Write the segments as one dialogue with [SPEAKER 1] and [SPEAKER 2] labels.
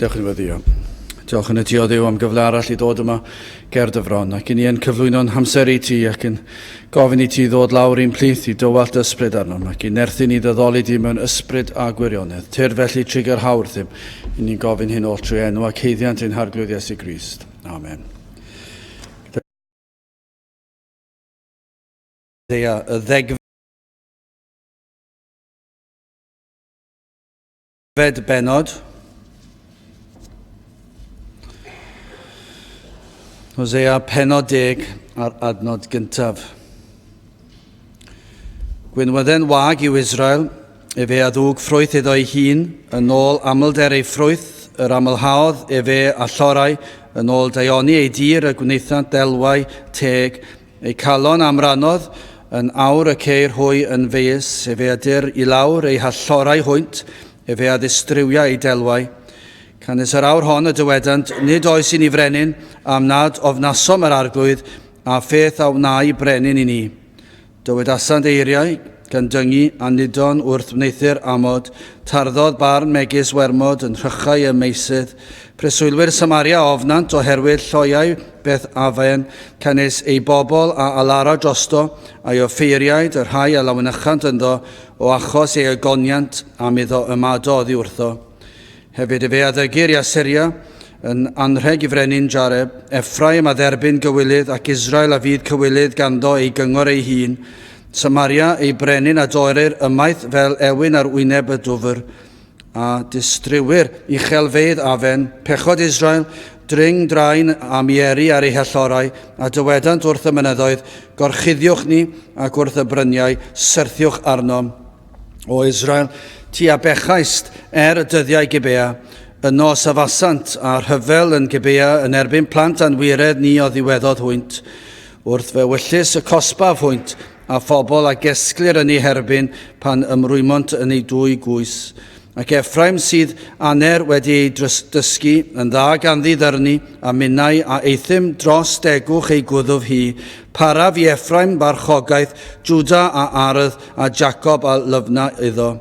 [SPEAKER 1] Diolch yn fawr. Diolch yn y ti o Dduw am gyfle arall i ddod yma ger dy fron, ac i ni yn cyflwyno'n hamser i ti ac yn gofyn i ti ddod lawr i'n plith i dywallt ysbryd arnom ac i nerthu ni ddoddoli di mewn ysbryd a gwirionedd. Tyr felly trigger hawr ddim, i ni'n gofyn hyn oll trwy enw ac heiddiant ein harglwydd Iesu Grist. Amen. Y ddegfed benod. Hosea penod 10 ar adnod gyntaf. Gwynwydden wag yw Israel, fe a ddwg ffrwyth iddo ei hun, yn ôl amlder ei ffrwyth, yr amlhaodd fe a llorau, yn ôl daioni ei dir a gwneithant delwau teg, ei calon amranodd, yn awr y ceir hwy yn feus, fe a dir i lawr ei hallorau hwynt, fe a ddistriwia ei delwau. Canis yr awr hon y dywedant, nid oes i ni frenin, am nad ofnasom yr arglwydd, a pheth a wnau brenin i ni. Dywedasant eiriau, gan dyngu a nidon wrth wneithur amod, tarddodd barn megis wermod yn rhychau y meisydd, preswylwyr Samaria ofnant oherwydd lloiau beth afen, canis ei bobl a alara drosto, a'i offeiriaid, yr rhai a lawnychant ynddo, o achos ei agoniant am iddo ymado oddi wrtho. Hefyd fe addygur i Asyria yn anrheg i frenin Jareb, Effraim a dderbyn gywilydd ac Israel a fydd cywilydd ganddo ei gyngor ei hun, Samaria ei brenin a doerir ymaith fel ewin ar wyneb y dwfr, a distriwyr i chelfeidd afen, pechod Israel, dring draen a mieri ar ei hellorau, a dywedant wrth y mynyddoedd, gorchuddiwch ni ac wrth y bryniau, syrthiwch arnom. O Israel, ti a bechaist y dyddiau Gibea, yn nos afasant a'r hyfel yn Gibea yn erbyn plant anwired ni o ddiweddodd hwynt, wrth fe wyllus y cosbaf hwynt a phobl a gesglir yn ei herbyn pan ymrwymont yn ei dwy gwys. Ac Effraim sydd aner wedi ei dysgu yn dda ganddi ddyrnu a minnau a eithym dros degwch ei gwddwf hi, paraf i Effraim barchogaeth, Juda a Ardd a Jacob a lyfna iddo.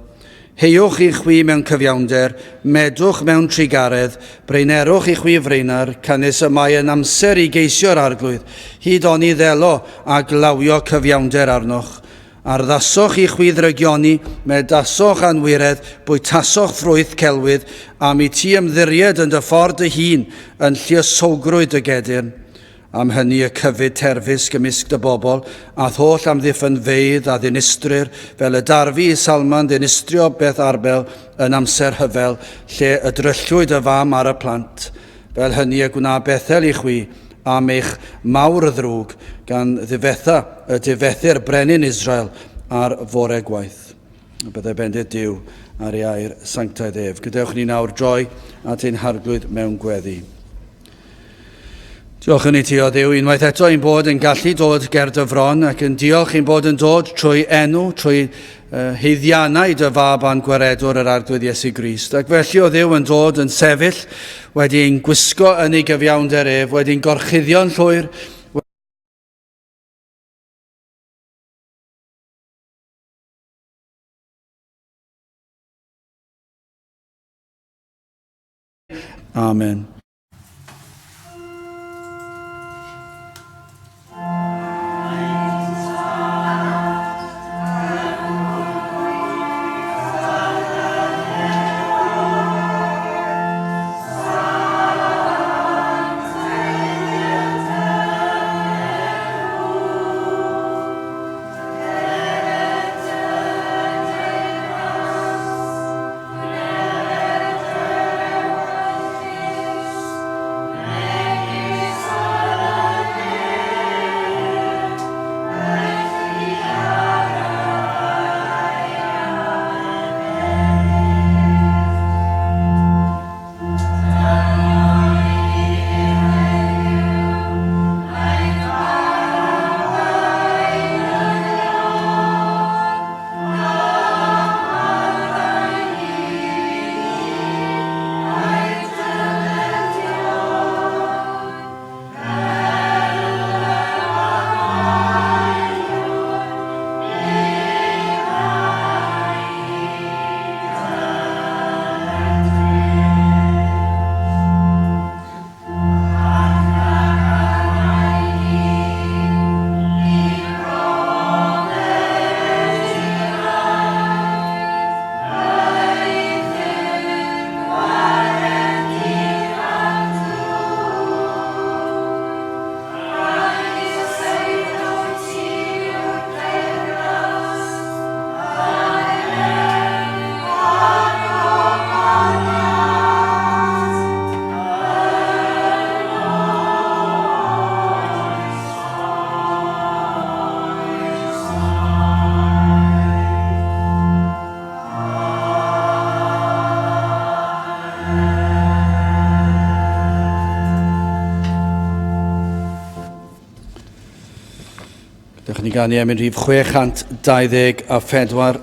[SPEAKER 1] Heiwch i chwi mewn cyfiawnder, medwch mewn trigaredd, breinerwch i chwi freinar, canis y mae yn amser i geisio'r arglwydd, hyd oni ddelo a glawio cyfiawnder arnoch. Arddasoch i chwi ddrygioni, medasoch anwiredd, bwytasoch ffrwyth celwydd, am i ti ymddiried yn dy ffordd dy hun, yn lluosogrwyd y gedyn. Am hynny y cyfyd terfus gymysg dy bobl, a ddoll am ddiffynfeidd a ddinistrir, fel y darfu i Salman ddinistrio beth arbel yn amser hyfel, lle y dryllwyd y fam ar y plant. Fel hynny y gwna Bethel i chwi, am eich mawr ddrwg, gan ddifetha y difethu'r brenin Israel ar fore gwaith. Byddai bendith Duw ar ei air sanctaidd ef. Gadewch ni nawr droi at ein harglwydd mewn gweddi. Diolch yn i ti o Dduw, unwaith eto ein bod yn gallu dod ger dy fron ac yn diolch ein bod yn dod trwy enw, trwy heiddiannau dy fab a'n gwaredwr yr arglwydd Iesu Grist. Ac felly o Dduw yn dod yn sefyll, wedi'n gwisgo yn ei gyfiawnder ef, wedi'n gorchuddio'n llwyr, Amen. Dych ni ganu am yn rhif 624,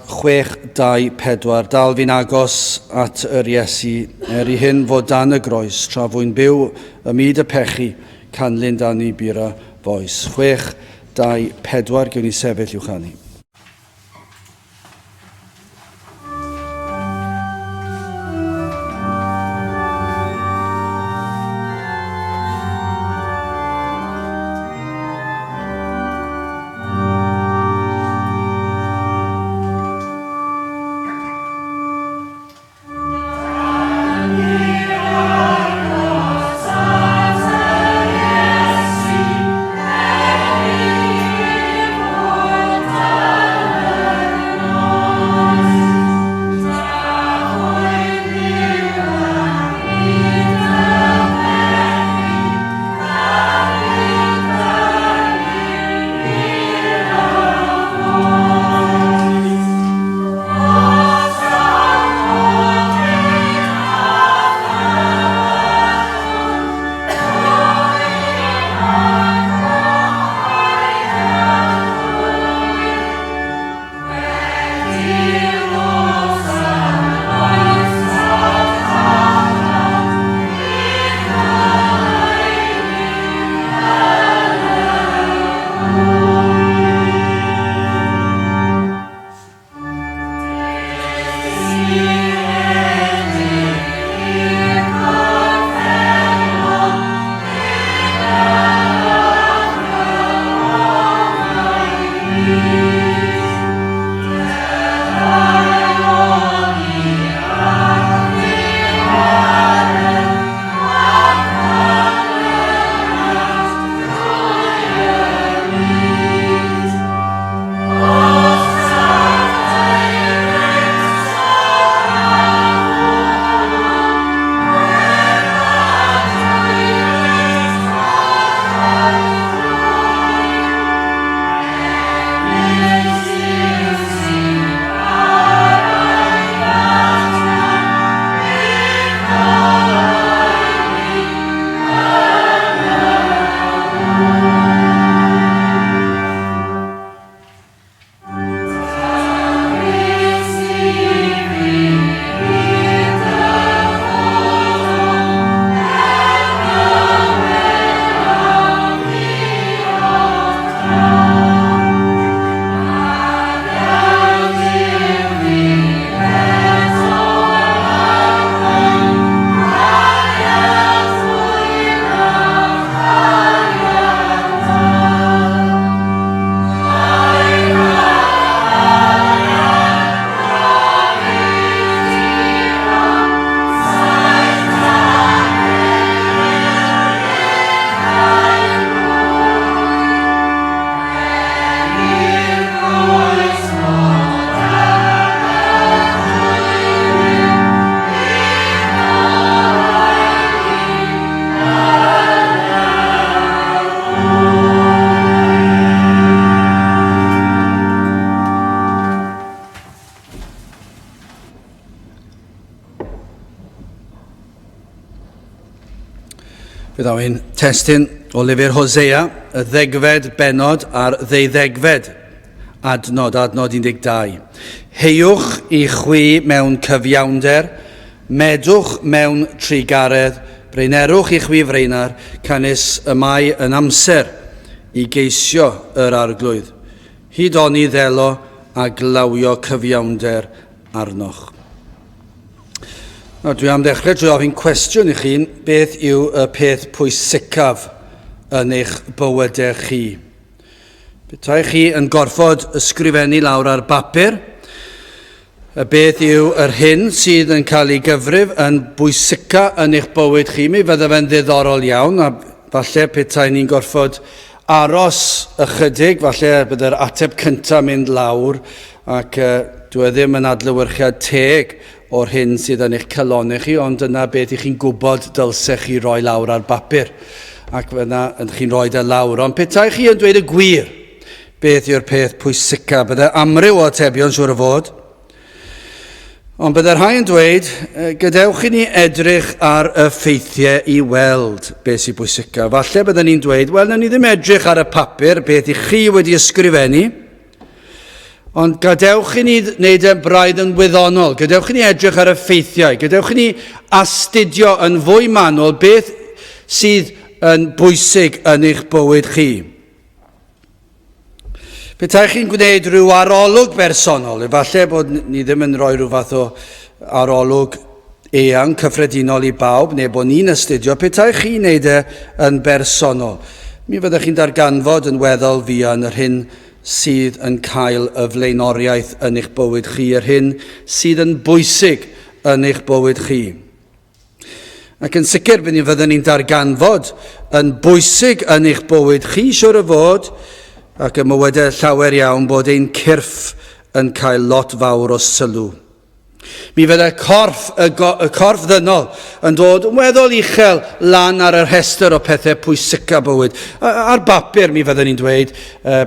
[SPEAKER 1] 624. Dal fi'n agos at yr Iesu, i hyn fod dan y groes, tra fwy'n byw y myd y pechu, canlyn dan i bura foes. 624, gewn ni sefyll i'w chanu. Bydd awyn testyn o lyfr Hosea, y 10fed benod a'r 12fed, adnod 12. Heiwch i chwi mewn cyfiawnder, medwch mewn trigaredd, breinerwch i chwi freinar, canis y mae yn amser i geisio yr arglwydd. Hyd oni ddelo a glawio cyfiawnder arnoch. Dwi am ddechrau drwy ofyn cwestiwn i chi, beth yw y peth pwysicaf yn eich bywydau chi? Petai chi yn gorfod ysgrifennu lawr ar bapur, beth yw yr hyn sydd yn cael ei gyfrif yn bwysica yn eich bywyd chi? Mi fydda fe'n ddiddorol iawn, a falle petai ni'n gorfod aros ychydig, falle byddai'r ateb cyntaf mynd lawr, ac dwi ddim yn adlewyrchiad teg o'r hyn sydd yn eich calonau chi, ond yna beth i chi'n gwybod dylsech chi roi lawr ar bapur, ac yna chi'n rhoi dy lawr. Ond petai chi yn dweud y gwir, beth yw'r peth pwysica? Byddai amryw o atebion siŵr o fod. Ond byddai'r rhai yn dweud, gadewch i ni edrych ar y ffeithiau i weld beth sy'n bwysicaf. Falle byddwn ni'n dweud, wel, na ni ddim edrych ar y papur beth i chi wedi ysgrifennu, ond gadewch i ni wneud y braidd yn wyddonol, gadewch i ni edrych ar y ffeithiau, gadewch i ni astudio yn fwy manwl beth sydd yn bwysig yn eich bywyd chi. Petai chi'n gwneud rhyw arolwg bersonol, efallai bod ni ddim yn rhoi rhyw fath o arolwg eang cyffredinol i bawb, neu bod ni'n astudio, petai chi'n wneud yn bersonol. Mi fyddech chi'n darganfod yn weddol fuan yr hyn sydd yn cael y flaenoriaeth yn eich bywyd chi, yr hyn sydd yn bwysig yn eich bywyd chi. Ac yn sicr fyddwn ni'n darganfod yn bwysig yn eich bywyd chi, siwr o fod, ac y mywydau llawer iawn bod ein cyrff yn cael lot fawr o sylw. Mi fydd y corff ddynol yn dod yn weddol uchel lan ar y rhestr o pethau pwysica bywyd. Ar bapur mi fyddwn ni'n dweud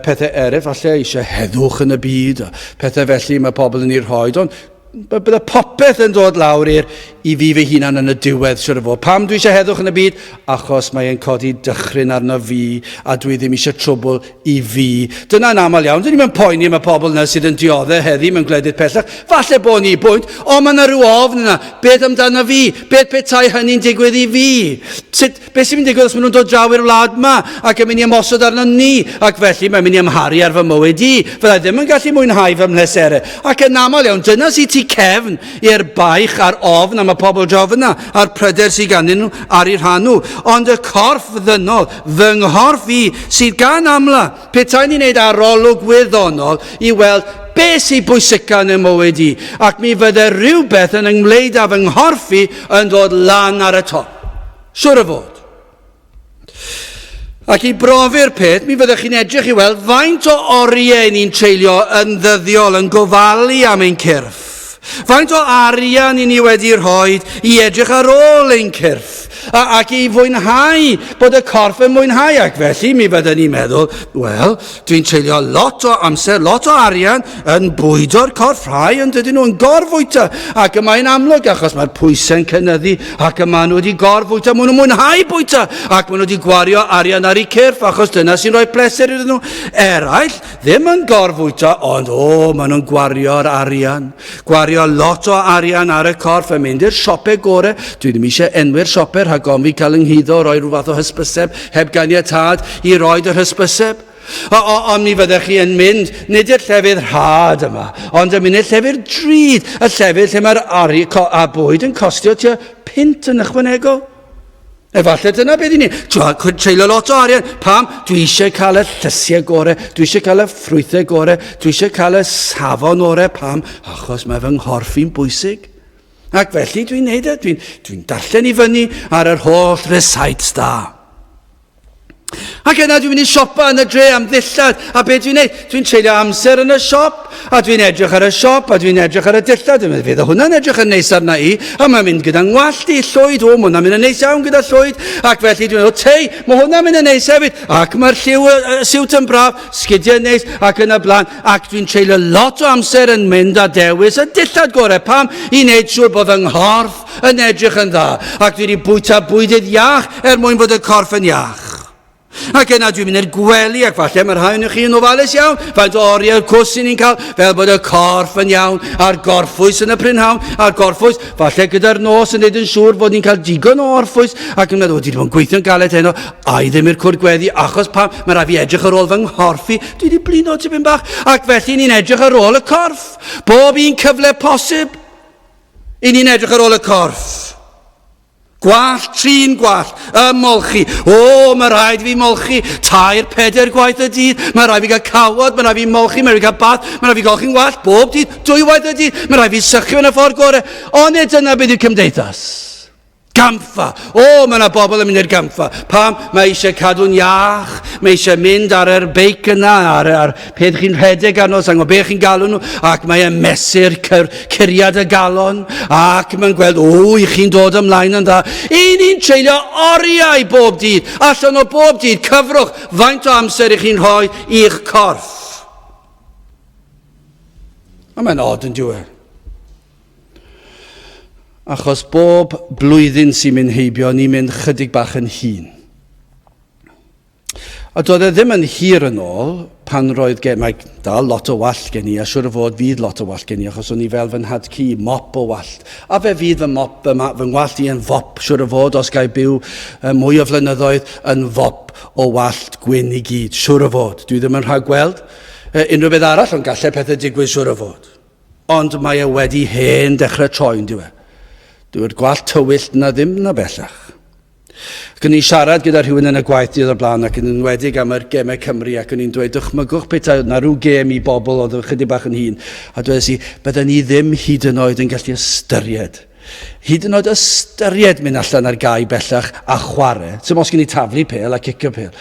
[SPEAKER 1] pethau eraill, falle eisiau heddwch yn y byd, pethau felly mae pobl yn ei rhoi, ond bydd y popeth yn dod lawr i fi fy hunan yn y diwedd, siwr o fod. Pam dwi eisiau heddwch yn y byd? Achos mae'n codi dychryn arno fi, a dwi ddim eisiau trwbl i fi. Dyna'n aml iawn. Dyn ni'n poeni am y pobl yna sydd yn dioddau heddi mewn gwledydd pellach. Falle bod ni bwynt, ond mae yna rhyw ofn yna. Beth amdano fi? Beth petai hynny'n digwydd i fi? Beth sy'n mynd digwydd os maen nhw'n dod draw i'r wlad yma ac yn mynd i ymosod arno ni? Ac felly mae'n mynd i amharu ar fy mywyd i. Fyddai ddim yn gallu mwynhau fy mhleserau. Ac yn aml iawn, dyna sy'n tu cefn i'r baich a'r ofn am y pobl draw fyna, a'r pryder sydd ganddyn nhw ar eu rhan nhw. Ond y corff ddynol, fy nghorff i, sydd gan amla, petai ni'n gwneud arolwg wyddonol i weld beth sy'n bwysica yn y mywyd i, ac mi fydde rhywbeth yn ymwneud â fy nghorff i yn dod lan ar y top. Siwr o fod. Ac i brofi'r peth, mi fyddech chi'n edrych i weld faint o oriau ni'n treulio yn ddyddiol, yn gofalu am ein cyrff. Faint o arian i ni wedi rhoi i edrych ar ôl ein cyrff ac i fwynhau, bod y corff yn mwynhau, ac felly mi fyddwn ni'n meddwl, wel, dwi'n treulio lot o amser, lot o arian yn bwydo'r corff, rhai yn dydyn nhw'n gorfwyta, ac mae'n amlwg achos mae'r pwysau'n cynyddu, ac yma nhw wedi gorfwyta, maen nhw'n mwynhau bwyta, ac maen nhw wedi gwario arian ar eu cyrff, achos dyna sy'n rhoi pleser iddyn nhw. Eraill, ddim yn gorfwyta, ond maen nhw'n gwario'r arian, gwario lot o arian ar y corff, yn mynd i'r siopau gorau, dwi ddim eisiau enwi'r siopau, rhag ofn fi cael ynghyddo, rhoi rhyw fath o hysbyseb, heb ganiatad i roed yr hysbyseb. Ond mi fyddech chi yn mynd, nid i'r llefydd rhad yma, ond yn mynd i'r llefydd drud, y llefydd lle mae'r bwyd yn costio tua pint yn ychwanegol. Efallai dyna beth i ni. Treulio lot o arian. Pam? Dwi eisiau cael y llysiau gorau, dwi eisiau cael y ffrwythau gorau, dwi eisiau cael y safon orau. Pam? Achos mae fy nghorff i'n bwysig. Ac felly dwi'n neud dwi'n darllen i fyny ar yr holl resites da. Ac yna dwi'n mynd i siopa yn y dre am ddillad, a beth dwi'n neud? Dwi'n treulio amser yn y siop, a dwi'n edrych ar y siop, a dwi'n edrych ar y dillad, fydd hwnna'n edrych yn neis arna i, a mae'n mynd gyda'n ngwallt i, llwyd, mae hwnna'n mynd yn neis iawn gyda llwyd, ac felly dwi'n meddwl, mae hwnna'n mynd yn neis hefyd, ac mae'r siwt yn braf, sgidiau neis, ac yn y blaen, ac dwi'n treulio lot o amser yn mynd a dewis y dillad gorau, pam i wneud siŵr bod fy nghorff yn edrych yn dda, ac dwi wedi bwyta bwydydd iach mwyn bod y corff yn iach. Ac yna dwi'n mynd i'r gwely, ac falle mae'r rhai yn chi yn ofalus iawn, faint o oriau'r cws sy'n ni'n cael, fel bod y corff yn iawn, a'r gorffwys yn y prynhawn, a'r gorffwys, falle gyda'r nos yn neud yn siŵr fod ni'n cael digon o orffwys, ac yn meddwl, dwi ddim yn gweithio'n galed heno, a i ddim i'r cwrdd-gweddi, achos pam, mae rai fi edrych ar ôl fy nghorffi, dwi wedi blino tipyn bach, ac felly ni'n edrych ar ôl y corff, bob un cyfle posib, i ni'n edrych ar ôl y corff. Gwallt, trin gwallt, molchi. Mae rhaid fi molchi 3-4 gwaith y dydd. Mae rhaid fi gael cawod, mae rhaid fi molchi, mae rhaid fi gael bath, mae rhaid fi golchi'n gwallt bob dydd, 2 waith y dydd. Mae rhaid fi sychu yn y ffordd gorau. Ond dyna beth yw'r cymdeithas. Gamfa. Mae yna bobl yn mynd i'r gamfa. Pam? Mae eisiau cadw'n iach. Mae eisiau mynd ar yr beic yna, ar peth chi'n rhedeg arno, sa'n gwybod beth chi'n galw nhw, ac mae'n mesur curiad y galon, ac mae'n gweld, i chi'n dod ymlaen yn dda. Ni'n treulio oriau bob dydd, allan o bob dydd, cyfrwch, faint o amser i chi'n rhoi i'ch corff. Mae'n od yn diwedd. Achos bob blwyddyn sy'n mynd heibio, ni'n mynd chydig bach yn hŷn. A doedd e ddim yn hir yn ôl pan roedd mae dal lot o wall gen i, a siwr o fod fydd lot o wall gen i, achos o'n i fel fy nhad ci, mop o wallt. A fe fydd fy mop, fy ngwallt i yn fop, siwr o fod, os gai byw mwy o flynyddoedd yn fop o wallt gwyn i gyd, siwr o fod. Dwi ddim yn rhag gweld unrhyw beth arall ond gallai pethau digwydd siwr o fod. Ond mae e wedi hen dechrau troi'n diwe. Dyw'r gwallt tywyllt na ddim na bellach. Ac o'n i'n siarad gyda rhywun yn y gwaith dydd o blaen ac yn enwedig am yr gemau Cymru ac o'n i'n dweud, dychmygwch petai na rhyw gem i bobl oedd chydig bach yn hŷn. A dweud i, bydden ni ddim hyd yn oed yn gallu ystyried. Hyd yn oed ystyried mynd allan ar gau bellach a chwarae. Sym os gen i taflu pel a cicio pel.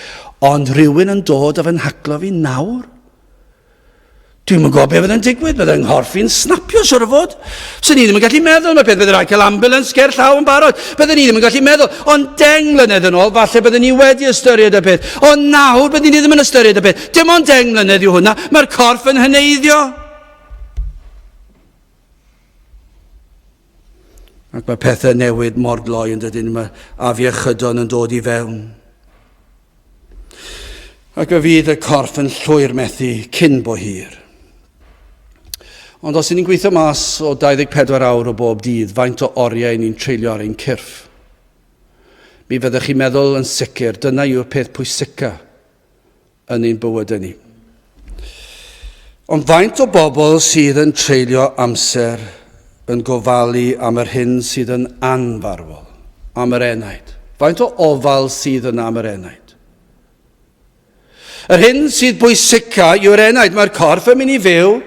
[SPEAKER 1] Ond rhywun yn dod a fy'n haclo fi nawr. Dwi'n yn gwybod beth fydd yn digwydd, bydd yng nghorffi'n snapio siwr o fod. So ni ddim yn gallu meddwl, mae peth bydd rhaid cael ambulans ger llaw yn barod. Byddwn ni ddim yn gallu meddwl, ond 10 mlynedd yn ôl, falle byddwn ni wedi ystyried y peth. Ond nawr byddwn ni ddim yn ystyried y peth. Dim ond 10 mlynedd yw hwnna, mae'r corff yn hyneiddio. Ac mae pethau newid mor gloi yn dydyn, mae afiechydon yn dod i fewn. Ac y fydd y corff yn llwyr methu cyn bo hir. Ond os ni'n gweithio mas o 24 awr o bob dydd, faint o oriau ni'n treulio ar ein cyrff. Mi fyddwch chi'n meddwl yn sicr, dyna yw'r peth pwysica yn ein bywydau ni. Ond faint o bobl sydd yn treulio amser yn gofalu am yr hyn sydd yn anfarwol, am yr enaid. Faint o ofal sydd yn am yr enaid. Yr hyn sydd bwysica yw'r enaid, mae'r corff yn mynd i fyw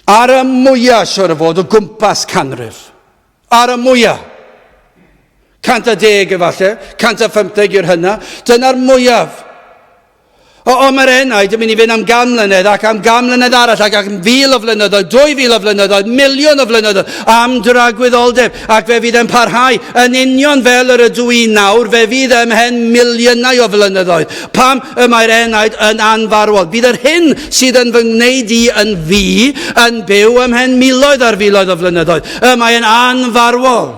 [SPEAKER 1] ar y mwyaf, siwr o fod, o gwmpas canrif. Ar y mwyaf. 110 efallai, 150 yw'r hynna. Dyna'r mwyaf. O mae'r enaid yn mynd i fynd am 100 mlynedd ac am 100 mlynedd arall ac am 1,000 o flynyddoedd, 2,000 o flynyddoedd, 1,000,000 o flynyddoedd am dragwyddoldeb ac fe fydd yn parhau yn union fel yr ydw i nawr, fe fydd ymhen miliynau o flynyddoedd. Pam y mae'r enaid yn anfarwol? Bydd yr hyn sydd yn fy ngwneud i yn fi yn byw ymhen miloedd ar filoedd o flynyddoedd. Mae'n anfarwol.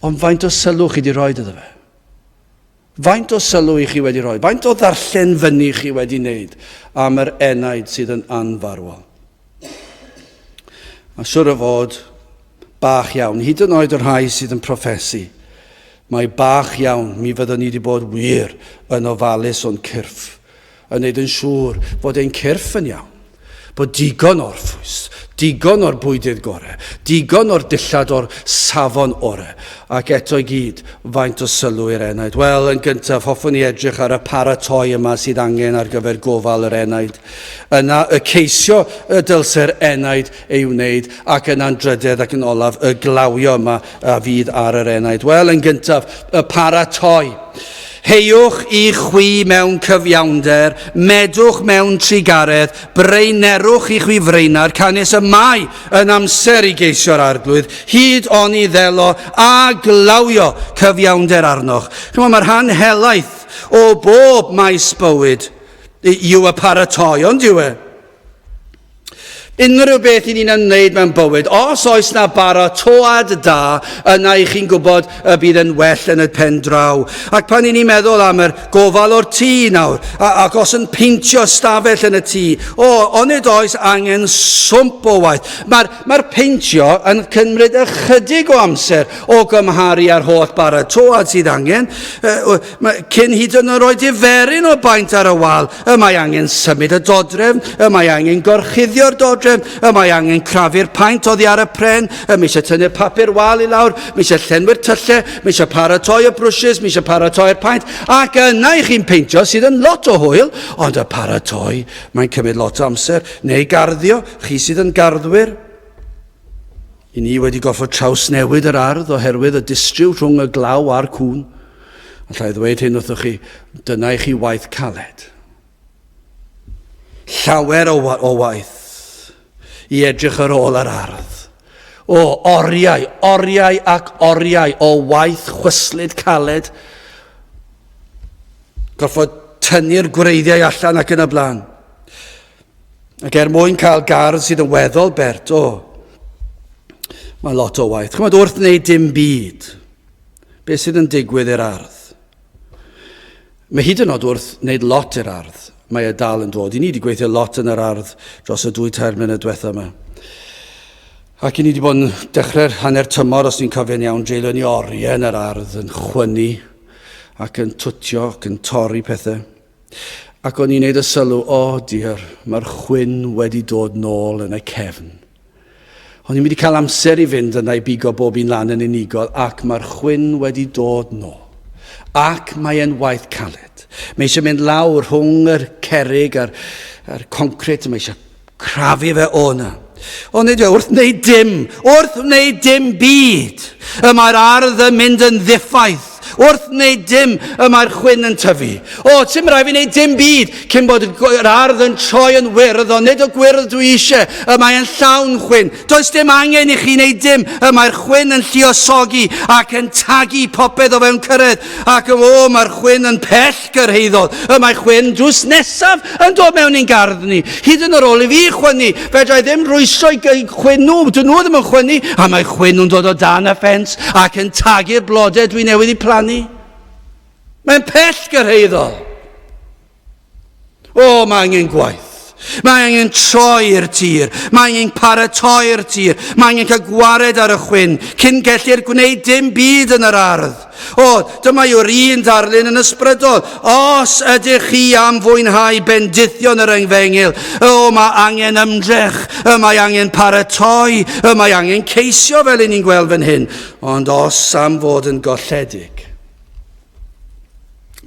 [SPEAKER 1] Ond faint o sylw chi wedi rhoi iddo fe? Faint o sylw i chi wedi rhoi? Faint o ddarllen fyny chi wedi wneud am yr enaid sydd yn anfarwol? A siwr o fod, bach iawn, hyd yn oed yr rhai sydd yn proffesu, mae bach iawn, mi fyddwn ni wedi bod wir yn ofalus o'n cyrff, yn wneud yn siŵr fod ein cyrff yn iawn, bod digon o'r ffwys, digon o'r bwydydd gorau, digon o'r dillad o'r safon orau, ac eto i gyd, faint o sylw i'r enaid. Wel, yn gyntaf, hoffwn ni edrych ar y paratoi yma sydd angen ar gyfer gofal yr enaid. Yna, y ceisio y dylse'r enaid ei wneud, ac yna'n drydydd ac yn olaf, y glawio yma a fydd ar yr enaid. Wel, yn gyntaf, y paratoi. Heiwch i chwi mewn cyfiawnder, medwch mewn trigaredd, breinerwch i chwi freina'r canes y mai yn amser i geisio'r arglwydd, hyd on i ddelo a glawio cyfiawnder arnoch. Mae'r rhan helaeth o bob maes bywyd yw y paratoi, ond yw e? Unrhyw beth i ni'n ymwneud mewn bywyd, os oes na baratoad da, yna i chi'n gwybod y bydd yn well yn y pen draw. Ac pan i ni'n meddwl am yr gofal o'r tŷ nawr, ac os yn peintio stafell yn y tŷ, onid oes angen swmp o waith. Mae'r peintio yn cymryd ychydig o amser o gymharu ar holl baratoad sydd angen. Cyn hyd yn oed roi diferyn o baint ar y wal, mae angen symud y dodrefn, mae angen gorchuddio'r dodrefn, mae angen crafu'r paint oddi ar y pren, mi eisiau tynnu'r papur wal i lawr, mi eisiau llenwi'r tyllau, mi eisiau paratoi y brwsys, mi eisiau paratoi'r paint, ac yna i chi'n peintio sydd yn lot o hwyl, ond y paratoi, mae'n cymryd lot o amser, neu garddio, chi sydd yn garddwyr. I ni wedi goffod trawsnewid yr ardd oherwydd y distriw rhwng y glaw a'r cwn. Allai ddweud hyn wrthoch chi, dyna i chi waith caled. Llawer o waith i edrych ar ôl yr ardd. Oriau ac oriau o waith chwyslyd caled. Goffod tynnu'r gwreiddiau allan ac yn y blaen. Ac mwyn cael gardd sydd yn weddol bert, mae lot o waith. Chymod, wrth wneud dim byd, beth sydd yn digwydd i'r ardd? Mae hyd yn oed wrth wneud lot i'r ardd, mae e dal yn dod. I ni wedi gweithio lot yn yr ardd dros y 2-3 mlynedd diwethaf yma. Ac i ni wedi bod yn dechrau'r hanner tymor, os ni'n cofio'n iawn, dreulio ni oriau yn yr ardd, yn chwynnu, ac yn twtio, ac yn torri pethau. Ac o'n i'n neud y sylw, diar, mae'r chwyn wedi dod nôl yn y cefn. O'n i'n mynd i cael amser i fynd yna i bigo bob un lan yn unigol, ac mae'r chwyn wedi dod nôl. Ac mae'n waith caled. Mae eisiau mynd lawr rhwng yr cerrig a'r concret, mae eisiau crafu fe o'na. Ond nid wrth wneud dim byd, y mae'r ardd yn mynd yn ddiffaith. Wrth wneud dim, y mae'r chwyn yn tyfu. Ti'n rhaid fi wneud dim byd cyn bod yr ardd yn troi yn wyrdd, nid o gwyrdd dwi eisiau, y mae'n llawn chwyn. Does dim angen i chi wneud dim, y mae'r chwyn yn lluosogi ac yn tagu popeth o fewn cyrraedd. Ac mae'r chwyn yn pellgyrhaeddol, y mae chwyn drws nesaf yn dod mewn i'n gardd ni. Hyd yn yr ôl i fi chwynnu, fedrai ddim rwysio i chwyn nhw, dyn nhw ddim yn chwynnu, a mae chwyn nhw'n dod o dan y ffens ac yn tagu'r blodau dwi newydd i plannu. Mae'n pellgyrhaeddol. Mae angen gwaith. Mae angen troi'r tir. Mae angen paratoi'r tir. Mae angen cael gwared ar y chwyn cyn gellir gwneud dim byd yn yr ardd. Dyma yw'r un darlun yn ysbrydol. Os ydych chi am fwynhau bendithion yr engfengil, mae angen ymdrech, mae angen paratoi, mae angen ceisio fel ni'n gweld fan hyn. Ond os am fod yn golledig,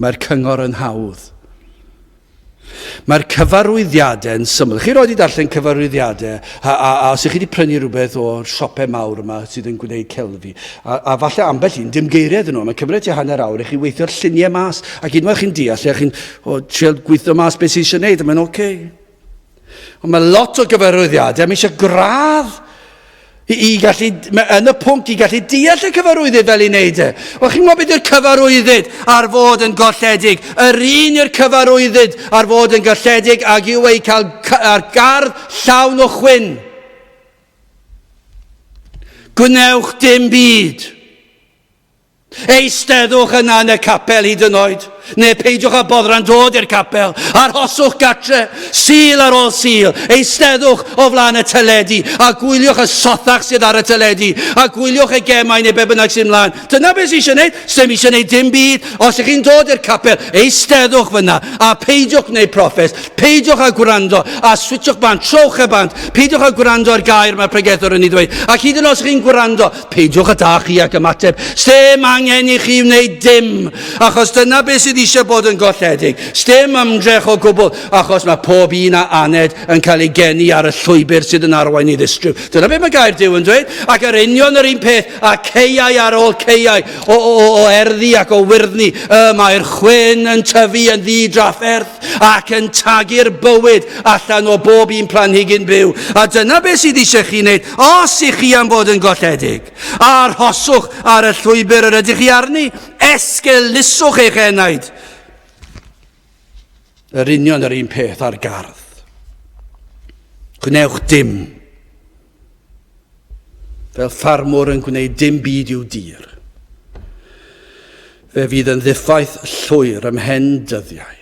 [SPEAKER 1] mae'r cyngor yn hawdd. Mae'r cyfarwyddiadau yn syml. Chi roed i darllen cyfarwyddiadau, a os ych chi wedi prynu rhywbeth o'r siopau mawr yma sydd yn gwneud celfi, a falle ambell un, dim geiriau ydyn nhw, mae'n cymryd i hanner awr, i chi weithio'r lluniau mas, ac unwaith chi'n deall, a chi'n trial gweithio mas beth sydd eisiau gwneud, a mae'n oce. Ond mae lot o gyfarwyddiadau, mae eisiau gradd yn y pwnc i gallu deall y cyfarwyddyd fel i wneud e. Chi'n gwybod beth yw'r cyfarwyddyd ar fod yn golledig? Yr un yw'r cyfarwyddyd ar fod yn golledig ac yw ei cael ar gardd llawn o chwyn. Gwnewch dim byd. Eisteddwch yna yn y capel hyd yn oed, neu peidiwch a boddran dod i'r capel, arhoswch gatre, sil ar ôl sil, eisteddwch o flaen y teledu, a gwyliwch y sothach sydd ar y teledu, a gwyliwch y gemau neu be bynnag sy'n mlaen. Dyna beth sy'n eisiau gwneud? Sdim eisiau gwneud dim byd. Os ych chi'n dod i'r capel, eisteddwch fyna, a peidiwch gwneud proffes, peidiwch a gwrando, a switchwch bant, trowch y bant, peidiwch a gwrando ar gair mae pregethwr yn ei ddweud. Ac hyd yn os chi'n gwrando, peidiwch a da chi ac ymateb. Sdim angen i chi wneud dim, achos dyna beth sydd eisiau bod yn golledig. Sdim ymdrech o gwbl, achos mae pob un a aned yn cael ei geni ar y llwybr sydd yn arwain i ddistryw. Dyna beth mae gair Duw yn dweud, ac yr union yr un peth, a ceiau ar ôl ceiau, o erddi ac o wyrddni, mae'r chwyn yn tyfu yn ddi-drafferth, ac yn tagu'r bywyd allan o bob un planhigyn byw. A dyna beth sydd eisiau chi wneud, os i chi am bod yn golledig, arhoswch ar y llwybr yr ydych chi arni, esgelyswch eich enaid. Yr union yr un peth ar gardd. Gwnewch dim. Fel ffarmwr yn gwneud dim byd i'w dir. Fe fydd yn ddiffaith llwyr ymhen dyddiau.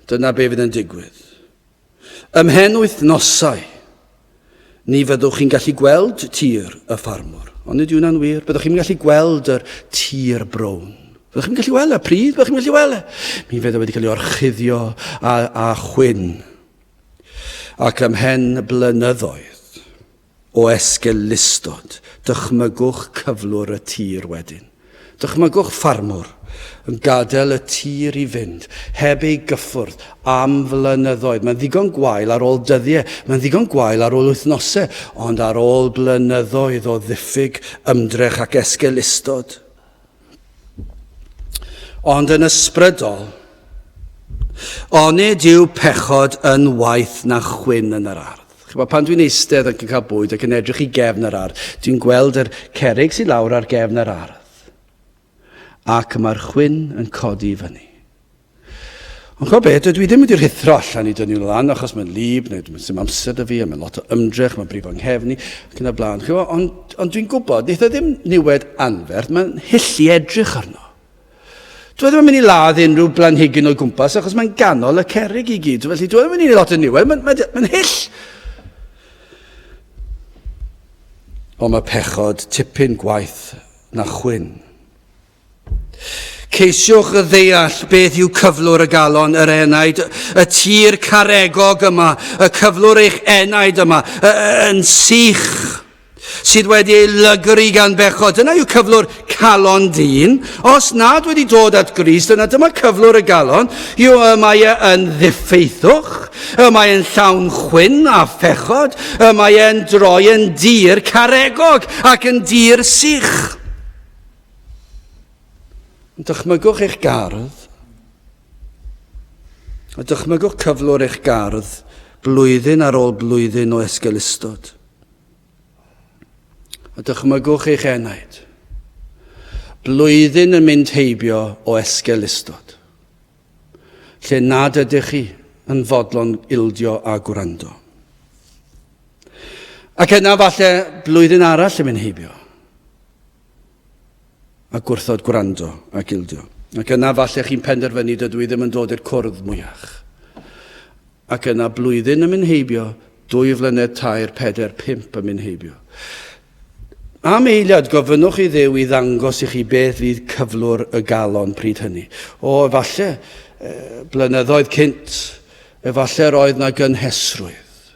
[SPEAKER 1] Dyna be fydd yn digwydd. Ymhen wythnosau, ni fyddwch chi'n gallu gweld tir y ffarmwr. Ond nid yw'n wir. Byddwch chi'n gallu gweld yr tir brown. Byddwch chi'n gallu weld y pryd, byddwch chi'n gallu weld e. Mi fydd wedi cael ei orchuddio a chwyn. Ac ymhen blynyddoedd o esgelistod, dychmygwch cyflwr y tir wedyn. Dychmygwch ffarmwr yn gadael y tir i fynd, heb ei gyffwrdd am flynyddoedd. Mae'n ddigon gwael ar ôl dyddiau, mae'n ddigon gwael ar ôl wythnosau, ond ar ôl blynyddoedd o ddiffyg ymdrech ac esgelistod. Ond yn ysbrydol, onid yw pechod yn waith na chwyn yn yr ardd. Pan dwi'n eistedd ac yn cael bwyd ac yn edrych i gefn yr ardd, dwi'n gweld yr cerrig sy'n lawr ar gefn yr ardd. Ac mae'r chwyn yn codi fyny. Ond co beth, dwi ddim wedi rhithro allan I dynnu lan, achos mae'n lib, neu ddim amser dy fi, a mae'n lot o ymdrech, mae'n brif anghefni, ac yn y blaen. Ond dwi'n gwybod, neith o ddim niwed anferth, mae'n hillu edrych arno. Dwi ddim yn mynd I ladd unrhyw blanhigyn o'i gwmpas, achos mae'n ganol y cerrig I gyd. Felly, dwi ddim yn mynd I lot o niwed, mae'n hyll. Ond mae pechod tipyn gwaith na chwyn. Ceisiwch y ddeall beth yw cyflwr y galon, yr enaid, y tir caregog yma, y cyflwr eich enaid yma, yn sych, sydd wedi ei lygru gan bechod. Dyna yw cyflwr calon dyn. Os nad wedi dod at Grist, dyma cyflwr y galon, yw mae yn ddiffeithwch, mae yn llawn chwyn a phechod, mae yn droi yn dir caregog ac yn dir sych. Dychmygwch eich gardd, a dychmygwch cyflwr eich gardd blwyddyn ar ôl blwyddyn o esgelistod. A dychmygwch eich enaid, blwyddyn yn mynd heibio o esgelistod, lle nad ydych chi yn fodlon ildio a gwrando. Ac yna falle blwyddyn arall yn mynd heibio, a gwrthod gwrando ac ildio. Ac yna falle chi'n penderfynu dydw I ddim yn dod i'r cwrdd mwyach. Ac yna blwyddyn yn mynd heibio, 2 flynedd, 3, 4, 5 yn mynd heibio. Am eiliad gofynnwch I Dduw I ddangos I chi beth fydd cyflwr y galon pryd hynny. O, efallai blynyddoedd cynt, efallai roedd na gynhesrwydd.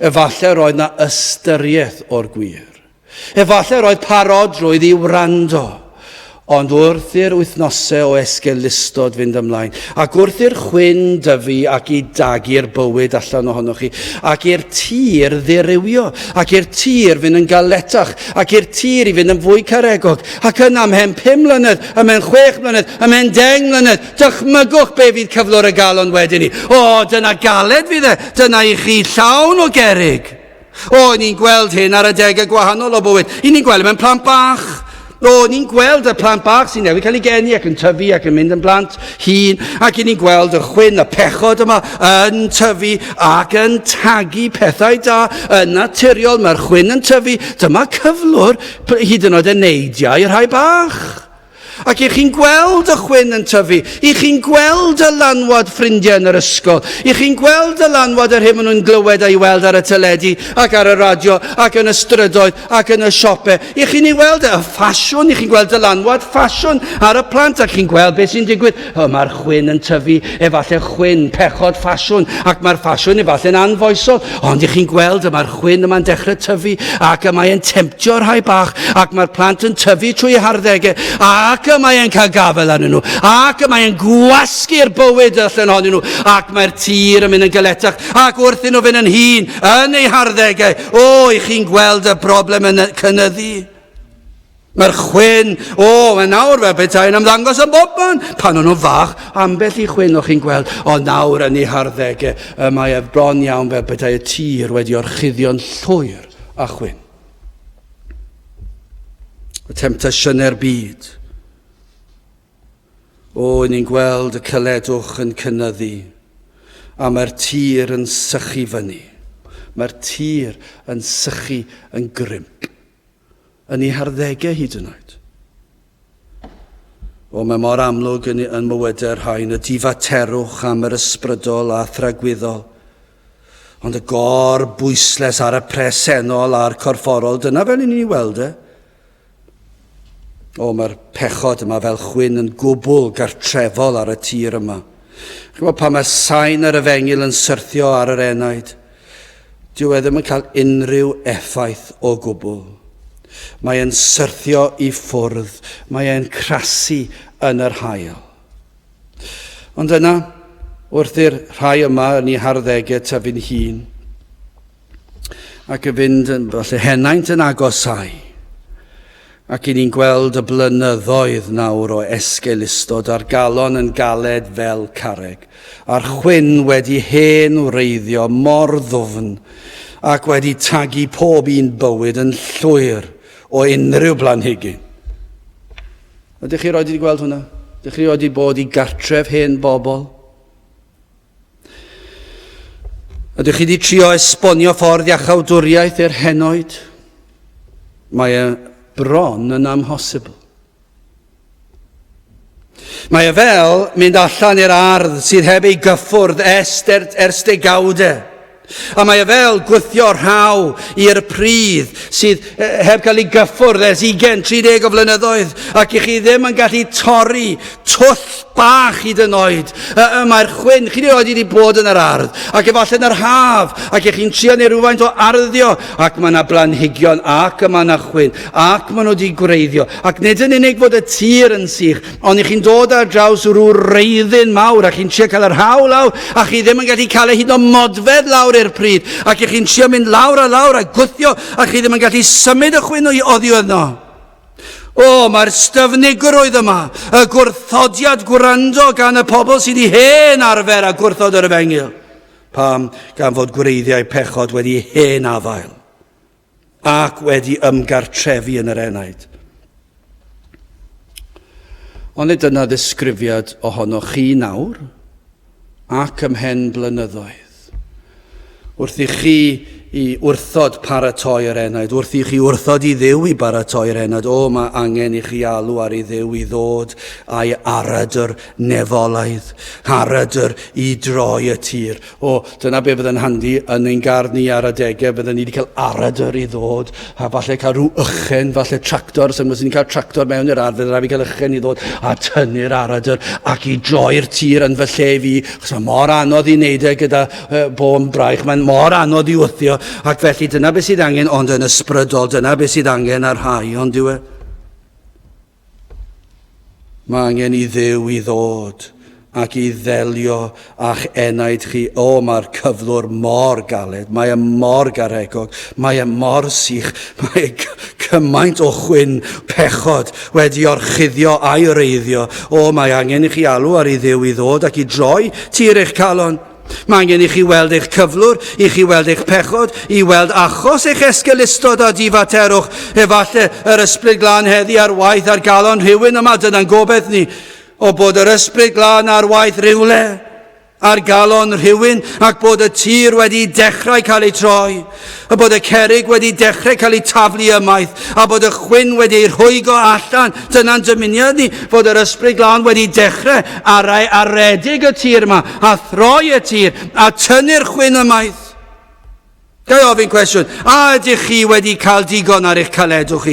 [SPEAKER 1] Efallai roedd na ystyriaeth o'r gwir. Efallai roedd parodrwydd I wrando. Ond wrth i'r wythnosau o esgelistod fynd ymlaen, ac wrth i'r chwyn dyfu ac I dagu'r bywyd allan ohonoch chi, ac i'r tir ddirywio, ac i'r tir fynd yn galetach, ac i'r tir I fynd yn fwy caregog, ac yna ymhen 5 mlynedd, ymhen 6 mlynedd, ymhen 10 mlynedd, dychmygwch be fydd cyflwr y galon wedyn ni. O, dyna galed fydd dyna I chi llawn o gerig. O, ni'n gweld hyn ar y 10 gwahanol o bywyd. I ni'n gweld mewn plant bach. O, ni'n gweld y plant bach sy'n newid cael ei geni ac yn tyfu ac yn mynd yn blant hun, ac ni'n gweld y chwyn, y pechod yma yn tyfu ac yn tagu pethau da yn naturiol. Mae'r chwyn yn tyfu. Dyma cyflwr hyd yn oed y neidiau i'r rhai bach. Ac I chi'n gweld y chwyn yn tyfu, I chi'n gweld y lanwad ffrindiau yn yr ysgol, I chi'n gweld y lanwad yr hyn maen nhw'n glywed a'i weld ar y teledu, ac ar y radio, ac yn y strydoedd, ac yn y siopau. I chi'n ei weld y ffasiwn, I chi'n gweld y lanwad ffasiwn ar y plant, ac chi'n gweld beth sy'n digwydd. Mae'r chwyn yn tyfu, efallai chwyn, pechod ffasiwn, ac mae'r ffasiwn efallai'n anfoesol. Ond I chi'n gweld mae'r chwyn yma'n dechrau tyfu, ac mae'n temtio'r rhai bach, ac mae'r plant yn tyfu trwy harddegau, ac mae'n cael gafel arnyn nhw, ac mae'n gwasgu'r bywyd allan ohonyn nhw, ac mae'r tir yn mynd yn galetach, ac wrth nhw fynd yn hun yn ei harddegau. O, I chi'n gweld y broblem yn cynyddu. Mae'r chwyn, mae nawr fel petai'n ymddangos yn bobman. Pan o'n nhw fach, ambell I chwyn o'ch chi'n gweld, o nawr yn ei harddegau, mae bron iawn fel petai y tir wedi orchuddio'n llwyr a chwyn. Y temptasiynau'r byd. O, ni'n gweld y cyledwch yn cynyddu, a mae'r tir yn sychu fyny. Mae'r tir yn sychu yn grymp, yn ei harddegau hyd yn oed. O, mae mor amlwg yn mywydau'r rhain, y difaterwch am yr ysbrydol a thragwyddol, ond y gor bwysles ar y presennol a'r corfforol, dyna fel ni'n ei weld O, mae'r pechod yma fel chwyn yn gwbl gartrefol ar y tir yma. Chymod, pan mae sain ar y fengil yn syrthio ar yr enaid, dyw e ddim yn cael unrhyw effaith o gwbl. Mae e'n syrthio I ffwrdd, mae e'n crasu yn yr haul. Ond yna, wrth i'r rhai yma yn ei harddegau tyfu'n hun, ac y fynd yn falle henaint yn agosau, ac I ni'n gweld y blynyddoedd nawr o esgelistod a'r galon yn galed fel carreg, a'r chwyn wedi hen wreiddio mor ddwfn, ac wedi tagu pob un bywyd yn llwyr o unrhyw blanhigyn. Ydych chi roed wedi gweld hwnna? Ydych chi roed wedi bod I gartref hen bobl? Ydych chi wedi trio esbonio ffordd iachawdwriaeth i'r henoed? Mae e bron yn amhosibl. Mae e fel mynd allan i'r ardd sydd heb ei gyffwrdd ers degawdau. A mae e fel gwthio rhaw i'r pridd sydd heb cael ei gyffwrdd ers 20-30 o flynyddoedd, ac i chi ddim yn gallu torri twll bach hyd yn oed. Mae'r chwyn, chi wedi bod yn yr ardd, ac efallai yn yr haf, ac chi'n trio neu rhywfaint o arddio, ac mae yna blanhigion, ac mae yna chwyn, ac mae nhw wedi gwreiddio, ac nid yn unig fod y tir yn sych, ond i chi'n dod ar draws rhyw reiddyn mawr, ac chi'n trio cael yr hawl lawr, a chi ddim yn gallu cael ei hyd o modfedd lawr i'r pryd, ac chi'n trio mynd lawr a gwthio, a chi ddim yn gallu symud y chwyn oddi yno. Mae'r styfnigrwydd yma, y gwrthodiad gwrando gan y pobl sydd wedi hen arfer a gwrthod yr efengyl. Pam gan fod gwreiddiau pechod wedi hen afael ac wedi ymgartrefi yn yr enaid. Ond dyna ddisgrifiad ohonoch chi nawr ac ymhen blynyddoedd. Wrth i chi i wrthod paratoi yr enaid, wrth i chi wrthod i Dduw i baratoi yr enaid, mae angen i chi alw ar ei Dduw i ddod a'i aradr nefolaidd, aradr i droi y tir. Dyna be fydd yn handi yn ein gardd ni ar adegau, byddwn ni wedi cael aradr i ddod, a falle cael rhyw ychen, falle tractor, sy'n ni'n cael tractor mewn i'r ardd, fydd rhaid i cael ychen i ddod a tynnu'r aradr ac i droi'r tir yn fy lle fi, chos mae mor anodd i wneud gyda bôn braich, mae'n mor anodd i wthio, ac felly dyna beth sydd angen, ond yn ysbrydol, dyna beth sydd angen ar hau, ond dyw e. Mae angen i Dduw i ddod ac i ddelio a'ch enaid chi. Mae'r cyflwr mor galed, mae e mor garegog, mae e mor sych, mae e cymaint o chwyn pechod wedi orchuddio a'i reiddio. Mae angen i chi alw ar ei Dduw i ddod ac i droi tir eich calon. Mae angen i chi weld eich cyflwr, i chi weld eich pechod, i weld achos eich esgelistod a difaterwch, efallai yr ysbryd glân heddi ar waith ar galon rhywun yma, dyna'n gobeith ni, o bod yr ysbryd glân ar waith rywle ar galon rhywun, ac bod y tir wedi dechrau cael ei troi, a bod y cerrig wedi dechrau cael ei taflu ymaith, a bod y chwyn wedi rhwygo allan. Dyna'n dymuniad ni, fod yr ysbryd glân wedi dechrau aredig y tir yma, a throi y tir, a tynnu'r chwyn ymaith. Gai ofyn cwestiwn, ydych chi wedi cael digon ar eich caledwch chi?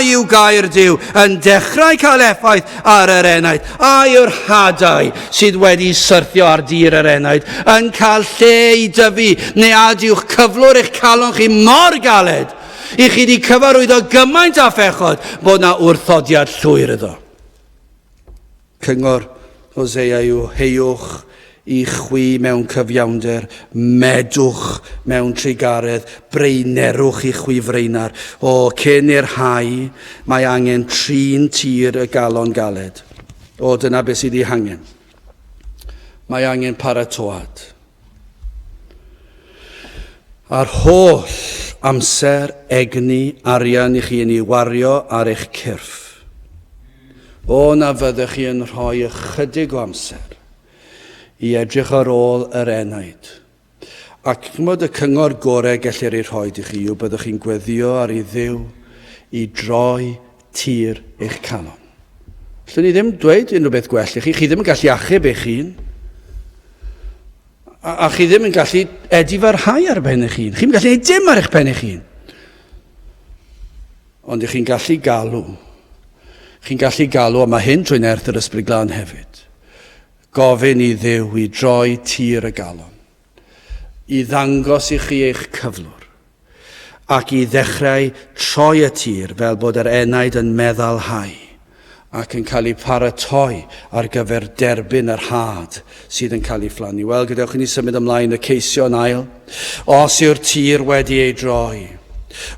[SPEAKER 1] Yw gair Duw yn dechrau cael effaith ar yr enaid? Yw'r hadau sydd wedi syrthio ar dir yr enaid yn cael lle i dyfu? Neu yw'ch cyflwr eich calon chi mor galed i chi wedi cyfarwyddo gymaint a phechod bod na wrthodiad llwyr iddo? Cyngor Hosea yw heiwch i chwi mewn cyfiawnder, medwch mewn trigaredd, breinerwch i chwi freinar. Cyn i'r hau, mae angen 3 tir y galon galed. Dyna beth sydd ei hangen. Mae angen paratoad. A'r holl amser, egni, arian i chi yn ei wario ar eich cyrff. Na fyddech chi yn rhoi ychydig o amser i edrych ar ôl yr enaid. Ac chymod y cyngor gorau gellir ei rhoi i chi yw byddwch chi'n gweddio ar ei Dduw i droi tir eich calon. Llwn ni ddim dweud unrhyw beth gwell i chi. Chi ddim yn gallu achub eich hun. A chi ddim yn gallu edifarhau ar ben eich hun. Chi'n gallu neud dim ar eich ben eich hun. Ond chi'n gallu galw. Chi'n gallu galw, a mae hyn trwy'n erth yr ysbryd glân hefyd. Gofyn i Dduw i droi tir y galon, i ddangos i chi eich cyflwr, ac i ddechrau troi y tir fel bod yr enaid yn meddalhau ac yn cael ei paratoi ar gyfer derbyn yr had sydd yn cael ei phlannu. Wel, gadewch i ni symud ymlaen y ceisio'n ail. Os yw'r tir wedi ei droi,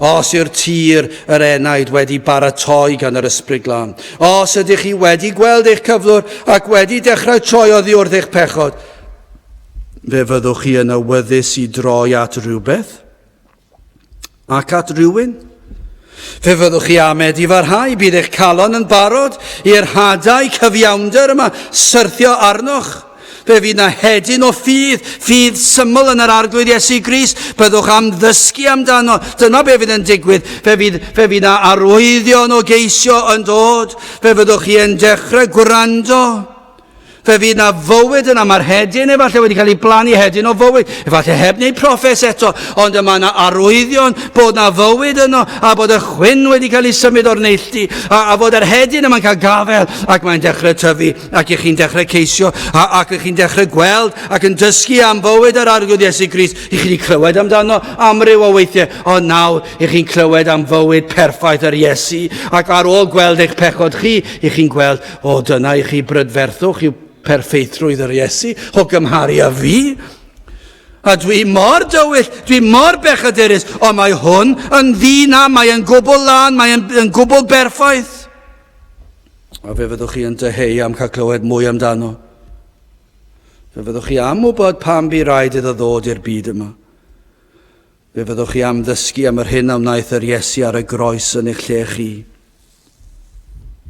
[SPEAKER 1] os yw'r tir yr enaid wedi baratoi gan yr ysbryd glân, os ydych chi wedi gweld eich cyflwr ac wedi dechrau troi oddi wrth eich pechod, fe fyddwch chi yn awyddus i droi at rhywbeth ac at rhywun. Fe fyddwch chi amed i farhau, bydd eich calon yn barod i'r hadau cyfiawnder yma syrthio arnoch. Fe fydd na hedyn o ffydd syml yn yr arglwydd Iesu Grist. Byddwch am ddysgu amdano. Dyna be fydd yn digwydd. Fe fydd na arwyddion o geisio yn dod. Fe fyddwch chi yn dechrau gwrando. Fe fydd na fywyd yna, mae'r hedyn efallai wedi cael ei blannu hedyn o fywyd. Efallai heb wneud proffes eto, ond yma na arwyddion bod na fywyd yno, a bod y chwyn wedi cael ei symud o'r neilltu, a fod yr hedyn yma'n cael gafel, ac mae'n dechrau tyfu, ac chi'n dechrau ceisio, ac chi'n dechrau gweld, ac yn dysgu am fywyd yr arglwydd Iesu Grist. I chi wedi clywed amdano amryw o weithiau, ond nawr i chi'n clywed am fywyd perffaith yr Iesu, ac ar ôl gweld eich pechod chi, i chi'n gweld, o dyna i chi brydferthwch i'w perfeithrwydd yr Iesu, o gymharu â fi. A dwi mor dywyll, dwi mor bechadurus, ond mae hwn yn ddina, mae yn gwbl lan, mae yn gwbl berffaith. A fe fyddwch chi yn dyheu am cael clywed mwy amdano. Fe fyddwch chi am wybod pam bu raid iddo ddod i'r byd yma. Fe fyddwch chi am ddysgu am yr hyn am wnaeth yr Iesu ar y groes yn eich lle chi.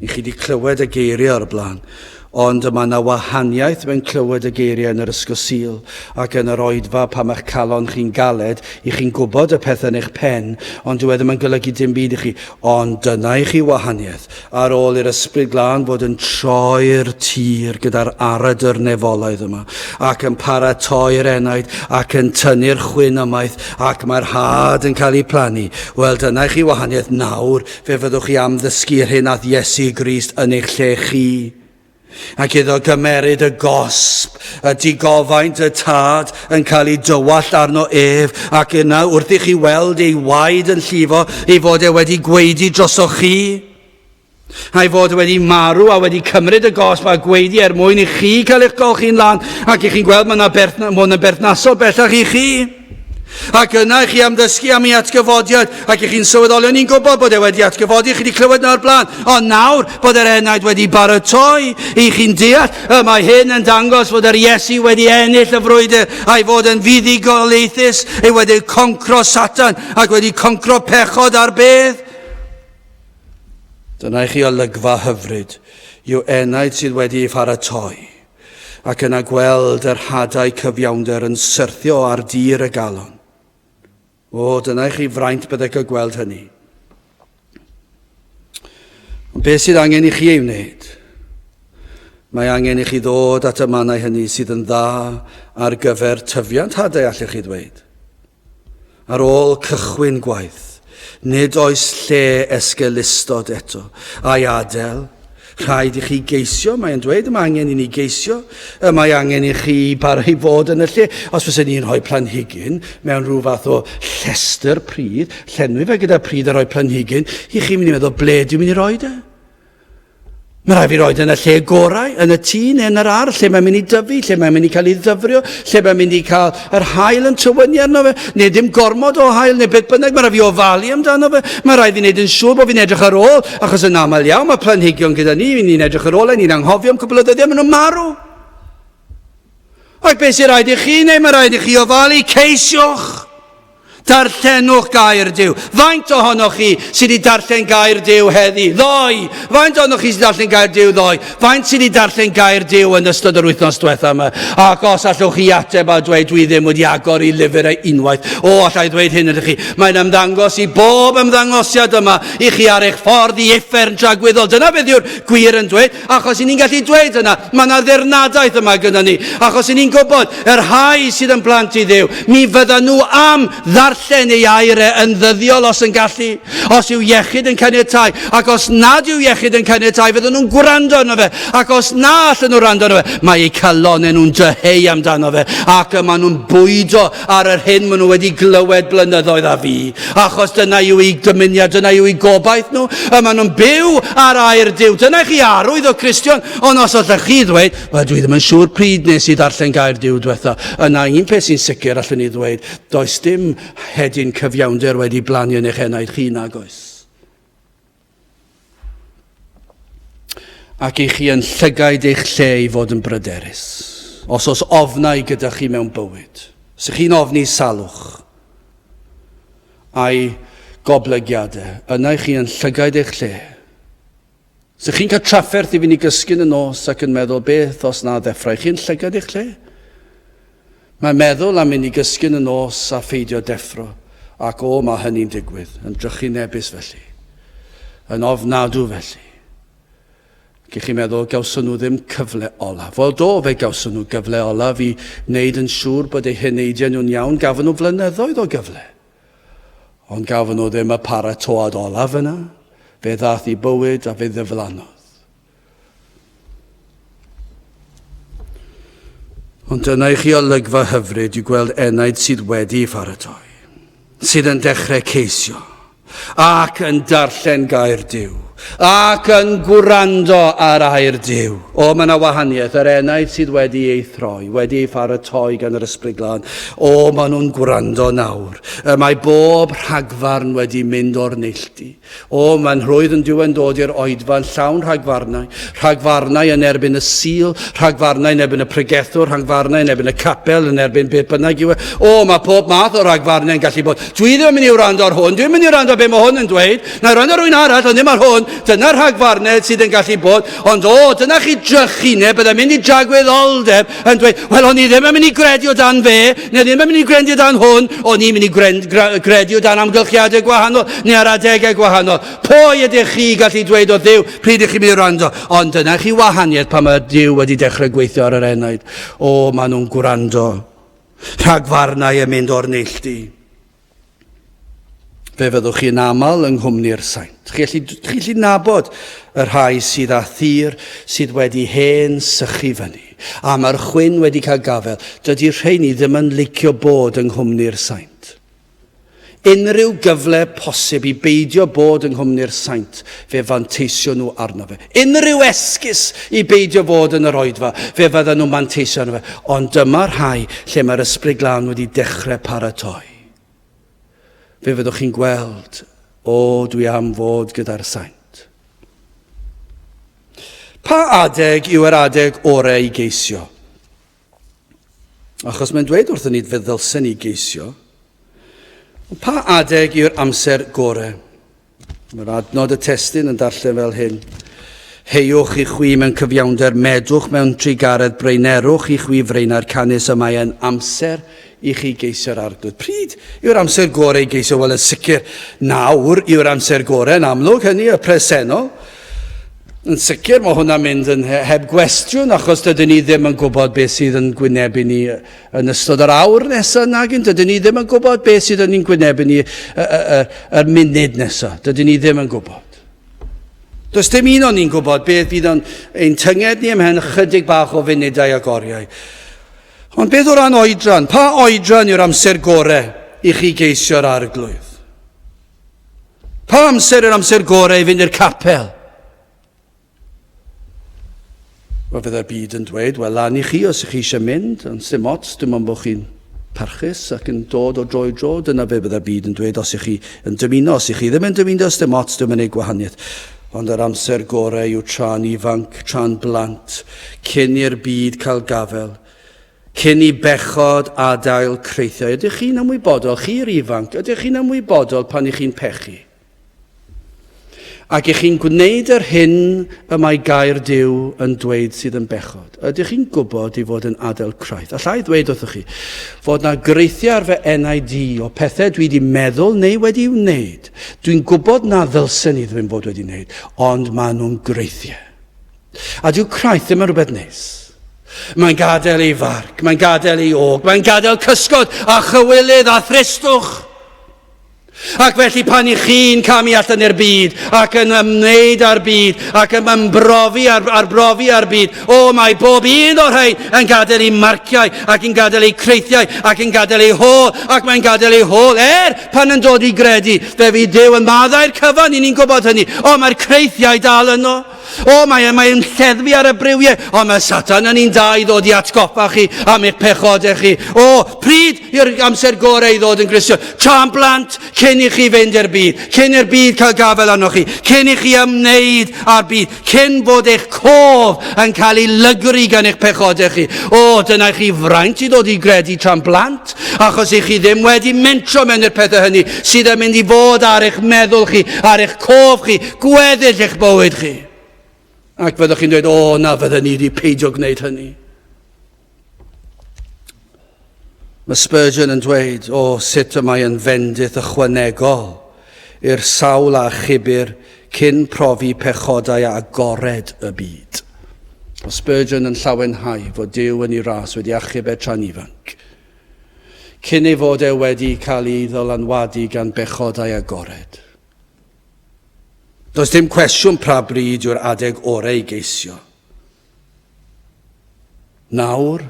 [SPEAKER 1] I chi wedi clywed y geiriau o'r blaen. Ond yma na wahaniaeth mewn clywed y geiriau yn yr ysgol ac yn yr oedfa pam eich calon chi'n galed, i chi'n gwybod y peth yn eich pen, ond dwi ddim yn golygu dim byd i chi. Ond dyna i chi wahaniaeth, ar ôl i'r ysbryd glân fod yn troi'r tir gyda'r aradr nefolaidd yma, ac yn paratoi'r enaid, ac yn tynnu'r chwyn ymaith, ac mae'r had yn cael ei plannu. Wel, dyna i chi wahaniaeth nawr, fe fyddwch chi am ddysgu'r hyn ath Iesu Grist yn eich lle chi. Ac iddo gymeryd y gosb, y digofaint y tad yn cael ei dywall arno ef, ac yna wrth i chi weld ei waed yn llifo, ei fod e wedi gweidi drosoch chi, a'i fod wedi marw a wedi cymryd y gosb a gweidi mwyn i chi cael eich golchi'n lan, ac i chi'n gweld mae'n berthnasol bellach i chi. Ac yna i chi am ddysgu am ei atgyfodiad, ac i chi'n sylweddolion ni'n gwybod bod e wedi atgyfodi, chi wedi clywed nawr blaen, ond nawr bod yr enaid wedi baratoi, i chi'n deall, mae hyn yn dangos fod yr Iesu wedi ennill y frwydr, a'i fod yn fuddugolaethus, ei wedi concro Satan, ac wedi concro pechod ar bedd. Dyna i chi olygfa hyfryd, yw enaid sydd wedi ei pharatoi, ac yna gweld yr hadau cyfiawnder yn syrthio ar dir y galon. O, dyna i chi fraint byddech y gweld hynny. Beth sydd angen i chi ei wneud? Mae angen i chi ddod at y mannau hynny sydd yn dda ar gyfer tyfiant hadau allech chi ddweud. Ar ôl cychwyn gwaith, nid oes lle esgelistod eto, a'i adael. Rhaid i chi geisio, mae'n dweud, mae angen i ni geisio, mae angen i chi i fod yn y lle. Os fysa ni'n rhoi planhigyn mewn rhyw fath o llestr pryd, llenwi fe gyda pryd a rhoi planhigyn, i chi mynd i meddwl, ble dwi'n mynd i roi de? Mae rhaid fi roed yn y lle gorau, yn y tŷ neu yn yr ar, lle mae'n mynd i dyfu, lle mae'n mynd i cael ei ddyfrio, lle mae'n mynd i cael yr haul yn tywynnu arno fe, neu dim gormod o haul, neu beth bynnag, mae rhaid fi ofalu amdano fe, mae rhaid fi wneud yn siŵr bod fi'n edrych ar ôl, achos yn aml iawn, mae planhigion gyda ni, ni'n edrych ar ôl, ni'n anghofio am cwbl o ddyddiau, maen nhw'n marw. Ac beth sy'n rhaid i chi, neu mae rhaid i chi ofalu, ceisiwch. Darllenwch gair Duw. Faint ohonoch chi sydd wedi darllen gair Duw heddi? Ddoi. Faint ohonoch chi sydd wedi darllen gair Duw? Ddoi. Faint sydd wedi darllen gair Duw yn ystod yr wythnos diwethaf yma? Ac os allwch chi ateb a dweud, dwi ddim wedi agor i lyfr ei unwaith. O, allai ddweud hyn ydych chi. Mae'n ymddangos i bob ymddangosiad yma i chi ar eich ffordd i effern tragwyddol. Dyna beth yw'r gwir yn dweud. Achos i ni'n gallu dweud yna, mae yna ddirnadaeth yma gyda ni. Achos i ni'n gwybod, yr hau sydd yn plant i Dduw, mi fydda nhw am darllen ei airau yn ddyddiol os yn gallu, os yw iechyd yn caniatáu, ac os nad yw iechyd yn caniatáu, fydden nhw'n gwrando arno fe, ac os na allan nhw'n gwrando arno fe, mae eu calonau nhw'n dyheu amdano fe, ac yma nhw'n bwydo ar yr hyn maen nhw wedi glywed blynyddoedd a fi, achos dyna yw ei dymuniad, dyna yw ei gobaith nhw, yma nhw'n byw ar air Duw, dyna chi arwydd o Cristion, ond os allech chi ddweud, wel dwi ddim yn siŵr pryd nes i ddarllen gair Duw diwetha, yna un peth sy'n sicr allwn ni ddweud, does dim hedyn cyfiawnder wedi blannu yn eich enaid chi nag oes. Ac i chi yn llygaid eich lle i fod yn bryderus. Os oes ofnau gyda chi mewn bywyd, os chi'n ofni salwch a'i goblygiadau, yna i chi yn llygaid eich lle. So chi'n cael trafferth i fynd i gysgu yn y nos ac yn meddwl beth os na ddeffrau chi'n llygad i'ch lle? Mae'n meddwl am mynd i gysgu yn y nos a pheidio deffro, ac mae hynny'n digwydd, yn drychu nebys felly, yn ofnadw felly. Gych chi'n meddwl gawson nhw ddim cyfle olaf. Wel do fe gawson nhw gyfle olaf i wneud yn siŵr bod eu heneidiau nhw'n iawn, gafon nhw flynyddoedd o gyfle. Ond gafon nhw ddim y paratoad olaf yna, fe ddath i bywyd a fe ddiflannodd. Ond dyna i chi olygfa hyfryd i gweld enaid sydd wedi pharatoi, sydd yn dechrau ceisio, ac yn darllen gair Duw, ac yn gwrando ar air Duw. Mae yna wahaniaeth, yr enaid sydd wedi ei throi, wedi ei pharatoi gan yr Ysbryd Glân. Maen nhw'n gwrando nawr. Mae bob rhagfarn wedi mynd o'r neilltu. Mae'n rhwydd yn diwedd dod i'r oedfa'n llawn rhagfarnau. Rhagfarnau yn erbyn y sil, rhagfarnau yn erbyn y pregethwr, rhagfarnau yn erbyn y capel, yn erbyn beth bynnag yw. Mae pob math o rhagfarnau yn gallu bod. Dwi ddim yn mynd i wrando ar hwn, dwi'n mynd i wrando be mae hwn yn dweud. Na wrando ar rwy'n arall, ond ddim ar hwn. Dyna'r rhagfarnau sydd yn gallu bod. Ond dyna chi drychu neu byddai'n mynd i jagweddoldeb yn dweud, wel, o'n i ddim yn mynd i gredu o dan fe, neu ddim yn mynd i gredu o dan hwn, o'n i'n mynd i gredu o dan amgylchiadau gwahanol, neu ar adegau gwahanol. Pwy ydych chi gallu dweud o Dduw, pryd ych chi'n mynd i wrando? Ond dyna chi wahaniaeth pan mae Duw wedi dechrau gweithio ar yr enaid. Maen nhw'n gwrando. Rhagfarnau yn mynd o'r neilltu. Fe fyddwch chi'n aml yng nghwmni'r saint. Chi'n gallu nabod y rhai sydd â thir, sydd wedi hen sychu fyny. A mae'r chwyn wedi cael gafel. Dydy rheini ddim yn licio bod yng nghwmni'r saint. Unrhyw gyfle posib i beidio bod yng nghwmni'r saint, fe fanteisio nhw arno fe. Unrhyw esgus i beidio bod yn yr oedfa, fe fydden nhw'n manteisio arno fe. Ond dyma'r rhai lle mae'r Ysbryd Glân wedi dechrau paratoi. Fe fyddwch chi'n gweld, dwi am fod gyda'r saint. Pa adeg yw yr adeg orau i geisio? Achos mae'n dweud wrthyn ni fe ddylsen ni geisio. Pa adeg yw'r amser gorau? Mae'r adnod y testun yn darllen fel hyn. Heiwch i chwi mewn cyfiawnder, medwch mewn trigaredd, breinerwch i chwi freina'r canis, y mae yn amser i chi geisio'r arglwydd. Pryd yw'r amser gorau i geisio? Wel, yn sicr nawr yw'r amser gorau, yn amlwg hynny y presennol. Yn sicr mae hwnna'n mynd yn heb gwestiwn, achos dydyn ni ddim yn gwybod beth sydd yn gwynebu ni yn ystod yr awr nesaf nagyn. Dydyn ni ddim yn gwybod beth sydd yn gwynebu ni yr munud nesaf. Dydyn ni ddim yn gwybod. Does dim un o'n ni'n gwybod beth fydd ein tynged ni ymhen chydig bach o funudau ag oriau. Ond beth o ran oedran? Pa oedran yw'r amser gorau i chi geisio'r arglwydd? Pa amser yw'r amser gorau i fynd i'r capel? Wel, fydda'r byd yn dweud, wel, lan i chi os ych chi eisiau mynd, ond dim ots, dim ond bod chi'n parchus ac yn dod o dro i dro, dyna fe fydda'r byd yn dweud os ych chi yn dymuno, os ych chi ddim yn dymuno, os dim ots, dim yn ei gwahaniaeth. Ond yr amser gorau yw tra'n ifanc, tra'n blant, cyn i'r byd cael gafel, cyn i bechod adael creithiau. Ydych chi'n ymwybodol, chi'r ifanc, ydych chi'n ymwybodol pan ych chi'n pechu? Ac ych chi'n gwneud yr hyn y mae gair Duw yn dweud sydd yn bechod. Ydych chi'n gwybod i fod yn adael Christ? Allai ddweud wrthych chi fod na greithiau ar fy NID o pethau dwi wedi meddwl neu wedi wneud. Dwi'n gwybod na ddylsen i ddim bod wedi wneud, ond maen nhw'n greithiau. A dyw Christ ddim yn rhywbeth nes. Mae'n gadael ei farc, mae'n gadael ei og, mae'n gadael cysgod a chywilydd a thristwch. Ac felly pan i chi'n camu allan i'r byd ac yn ymwneud â'r byd ac yn ymrofi ar byd, mae bob un o'r rhain yn gadael ei marciau ac yn gadael ei creithiau ac yn gadael ei hôl ac mae'n gadael ei hôl pan yn dod i gredu fe fydd Duw yn maddau'r cyfan, ni'n gwybod hynny. Mae'r creithiau dal yno. Mae'n lleddfu ar y brywiau. Mae Satan yn un da i ddod i atgoffa chi am eich pechodau chi. Pryd yw'r amser gorau i ddod yn Gristion? Tra'n blant, cyn i chi fynd i'r byd, cyn i'r byd cael gafel arno chi, cyn i chi ymwneud â'r byd, cyn bod eich cof yn cael ei lygru gan eich pechodau chi. Dyna chi fraint i ddod i gredu tra'n blant, achos eich chi ddim wedi mentro mewn i'r pethau hynny sydd yn mynd i fod ar eich meddwl chi, ar eich cof chi, gweddill eich bywyd chi. Ac fyddwch chi'n dweud, o na fydden ni wedi peidio gwneud hynny. Mae Spurgeon yn dweud, o sut y mae yn fendith ychwanegol i'r sawl a chibir cyn profi pechodau a agored y byd. Mae Spurgeon yn llawenhau fod Duw yn ei ras wedi achub e tra'n ifanc, cyn ei fod e wedi cael ei ddylanwadu gan bechodau agored. Does dim cwestiwn pa bryd yw'r adeg orau i geisio. Nawr,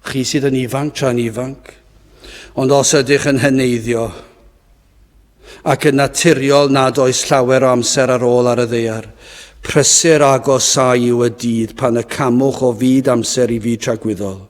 [SPEAKER 1] chi sydd yn ifanc tra'n ifanc, ond os ydych yn heneiddio, ac yn naturiol nad oes llawer o amser ar ôl ar y ddaear, prysur agosau yw y dydd pan y camwch o fyd amser i fi tragwyddol.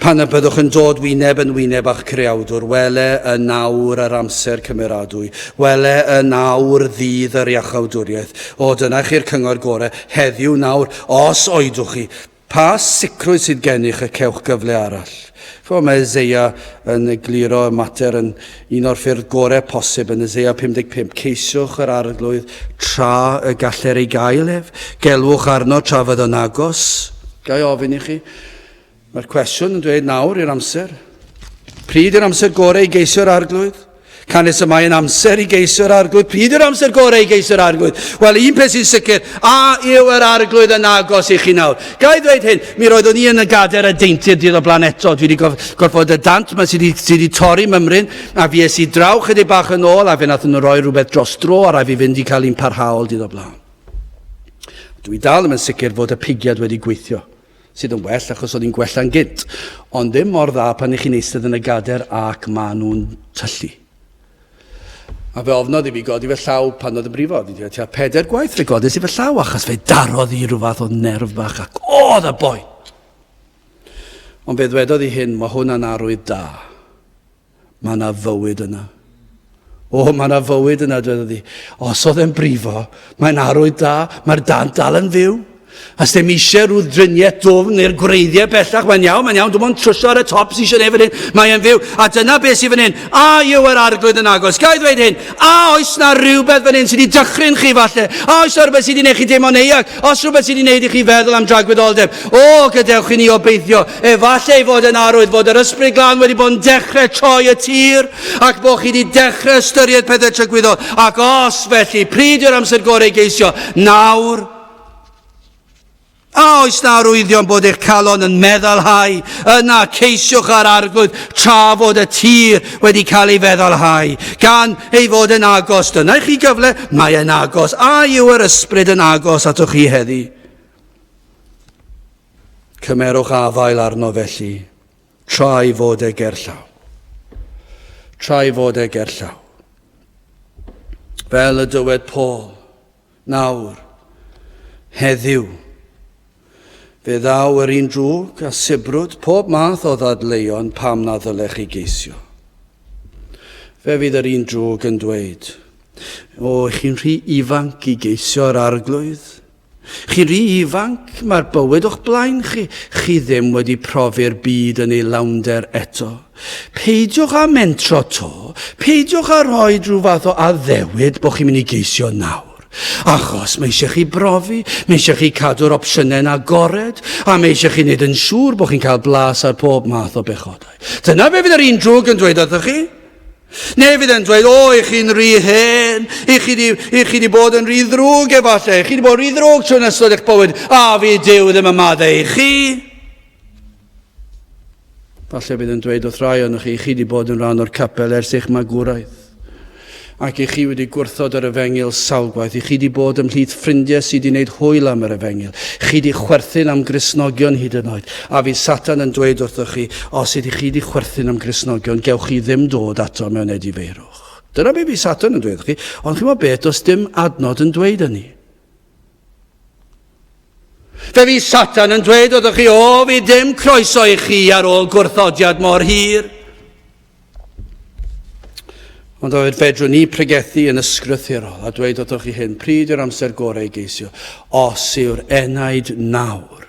[SPEAKER 1] Pan y byddwch yn dod wyneb yn wyneb a'ch creawdwr, wele y nawr yr amser cymeradwy, wele y nawr ddydd yr iachawdwriaeth. O, dyna chi'r cyngor gorau, heddiw nawr, os oedwch chi, pa sicrwydd sydd gennych y cewch gyfle arall. Mae Eseia yn egluro y mater yn un o'r ffyrdd gorau posib yn Eseia 55. Ceisiwch yr arglwydd tra y galler ei gael ef, gelwch arno tra fydd yn agos. Gai ofyn i chi? Mae'r cwestiwn yn dweud nawr i'r amser. Pryd yw'r amser gorau i geisio'r arglwydd? Canis y mae yn amser i geisio'r arglwydd. Pryd yw'r amser gorau i geisio'r arglwydd? Wel, un peth sy'n sicr, yw yr arglwydd yn agos i chi nawr. Gai ddweud hyn, mi roeddwn ni yn y gader y deintydd dydd o blaen eto. Dwi wedi gorfod y dant yma sydd wedi torri mymryn, a fi es i draw chydig bach yn ôl, a fe nath nhw roi rhywbeth dros dro, a rai fi fynd i cael un parhaol dydd o blaen. Dwi dal yn sicr fod y pigiad wedi gweithio, sydd yn well achos oedd hi'n gwella'n gynt, ond ddim mor dda pan eich chi'n eistedd yn y gader ac maen nhw'n tyllu. A fe ofnodd i fi godi fe llaw pan oedd y brifo. Fi wedi 4 gwaith fe godis i fe llaw achos fe darodd i rhyw fath o nerf bach ac oedd y boi. Ond fe ddwedodd i hyn, mae hwnna'n arwydd da. Mae yna fywyd yna. Mae yna fywyd yna, dwedodd i. Os oedd e'n brifo, mae'n arwydd da, mae'r dant dal yn fyw. As ddim eisiau rhyw driniaeth dwfn neu'r gwreiddiau bellach, mae'n iawn, dim ond trwsio ar y top sy'n eisiau neu fan hyn, mae'n fyw. A dyna beth sy'n fan hyn, yw yr arglwydd yn agos. Gai ddweud hyn, oes na rhywbeth fan hyn sydd wedi dychryn chi falle, oes na rhywbeth sydd wedi gwneud chi deimlo'n euog, os rhywbeth sydd wedi gwneud i chi feddwl am dragwyddoldeb, gadewch i ni obeithio, efallai fod yn arwydd fod yr ysbryd glân wedi bod yn dechrau troi y tir, ac bod chi wedi dechrau ystyried pethau tragwyddol, ac os felly, pryd yw'r amser gorau i geisio, nawr. Oes na arwyddion bod eich calon yn meddalhau, yna ceisiwch ar arglwydd tra fod y tir wedi cael ei feddalhau, gan ei fod yn agos. Dyna chi gyfle, mae yn agos. Yw yr ysbryd yn agos atoch chi heddi? Cymerwch afael arno felly, tra i fod e gerllaw. Tra i fod e gerllaw. Fel y dywed Paul, nawr, heddiw, fe ddaw yr un drwg a sibrwd pob math o ddadleuon pam na ddylech chi geisio. Fe fydd yr un drwg yn dweud, chi'n rhy ifanc i geisio'r arglwydd. Chi'n rhy ifanc, mae'r bywyd o'ch blaen chi. Chi ddim wedi profi'r byd yn ei lawnder eto. Peidiwch â mentro to, peidiwch â rhoi rhyw fath o addewid bod chi'n mynd i geisio nawr. Achos mae eisiau chi brofi, mae eisiau chi cadw'r opsiynau'n agored, a mae eisiau chi wneud yn siŵr bod chi'n cael blas ar pob math o bechodau. Dyna be fydd yr un drwg yn dweud wrthoch chi? Neu fydd yn dweud, eich chi'n rhy hen, eich chi wedi bod yn rhy ddrwg efallai, eich chi wedi bod rhy ddrwg trwy'n ystod eich bywyd, fi Duw ddim yn maddau i chi. Falle bydd yn dweud wrth rai o'ch chi wedi bod yn rhan o'r capel ers eich magwraeth. Ac i chi wedi gwrthod yr efengil sawl gwaith. I chi wedi bod ymhlith ffrindiau sydd wedi gwneud hwyl am yr efengil. Chi wedi chwerthin am Gristnogion hyd yn oed. A fi Satan yn dweud wrthoch chi, os ydy chi wedi chwerthin am Gristnogion, gewch chi ddim dod ato mewn edifeirwch. Dyna be fi Satan yn dweud wrthoch chi, ond chi'n meddwl beth, os dim adnod yn dweud hynny. Fe fi Satan yn dweud wrthoch chi, fi dim croeso i chi ar ôl gwrthodiad mor hir. Ond oedd fedrwn ni pregethu yn ysgrythurol a dweud wrthoch chi hyn, pryd yw'r amser gorau i geisio, os yw'r enaid nawr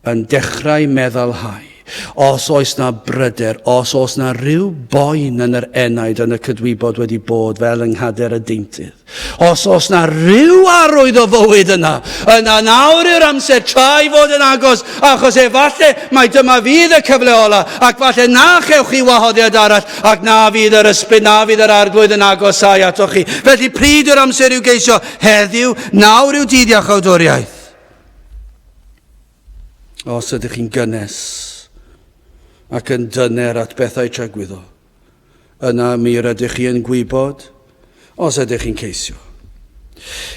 [SPEAKER 1] yn dechrau meddalhau Os oes na bryder, os oes na rhyw boen yn yr enaid yn y cydwybod wedi bod fel yng Nghader y Deintydd. Os oes na rhyw arwydd o fywyd yna nawr yw'r amser trai fod yn agos, achos efallai mae dyma fydd y cyfle ola, ac falle na chewch chi wahoddiad arall, ac na fydd yr ysbryd, na fydd yr arglwydd yn agosau atoch chi. Felly pryd yw'r amser i'w geisio? Heddiw, nawr yw dydd iachawdwriaeth. Os ydych chi'n gynnes ac yn dyner at bethau tragwyddo, yna mi rydych chi yn gwybod os ydych chi'n ceisio.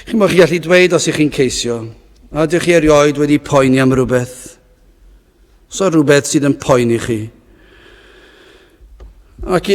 [SPEAKER 1] Chi'n mwyn chi gallu dweud os ydych chi'n ceisio, a ydych chi erioed wedi poeni am rhywbeth? So rhywbeth sydd yn poeni chi. Ac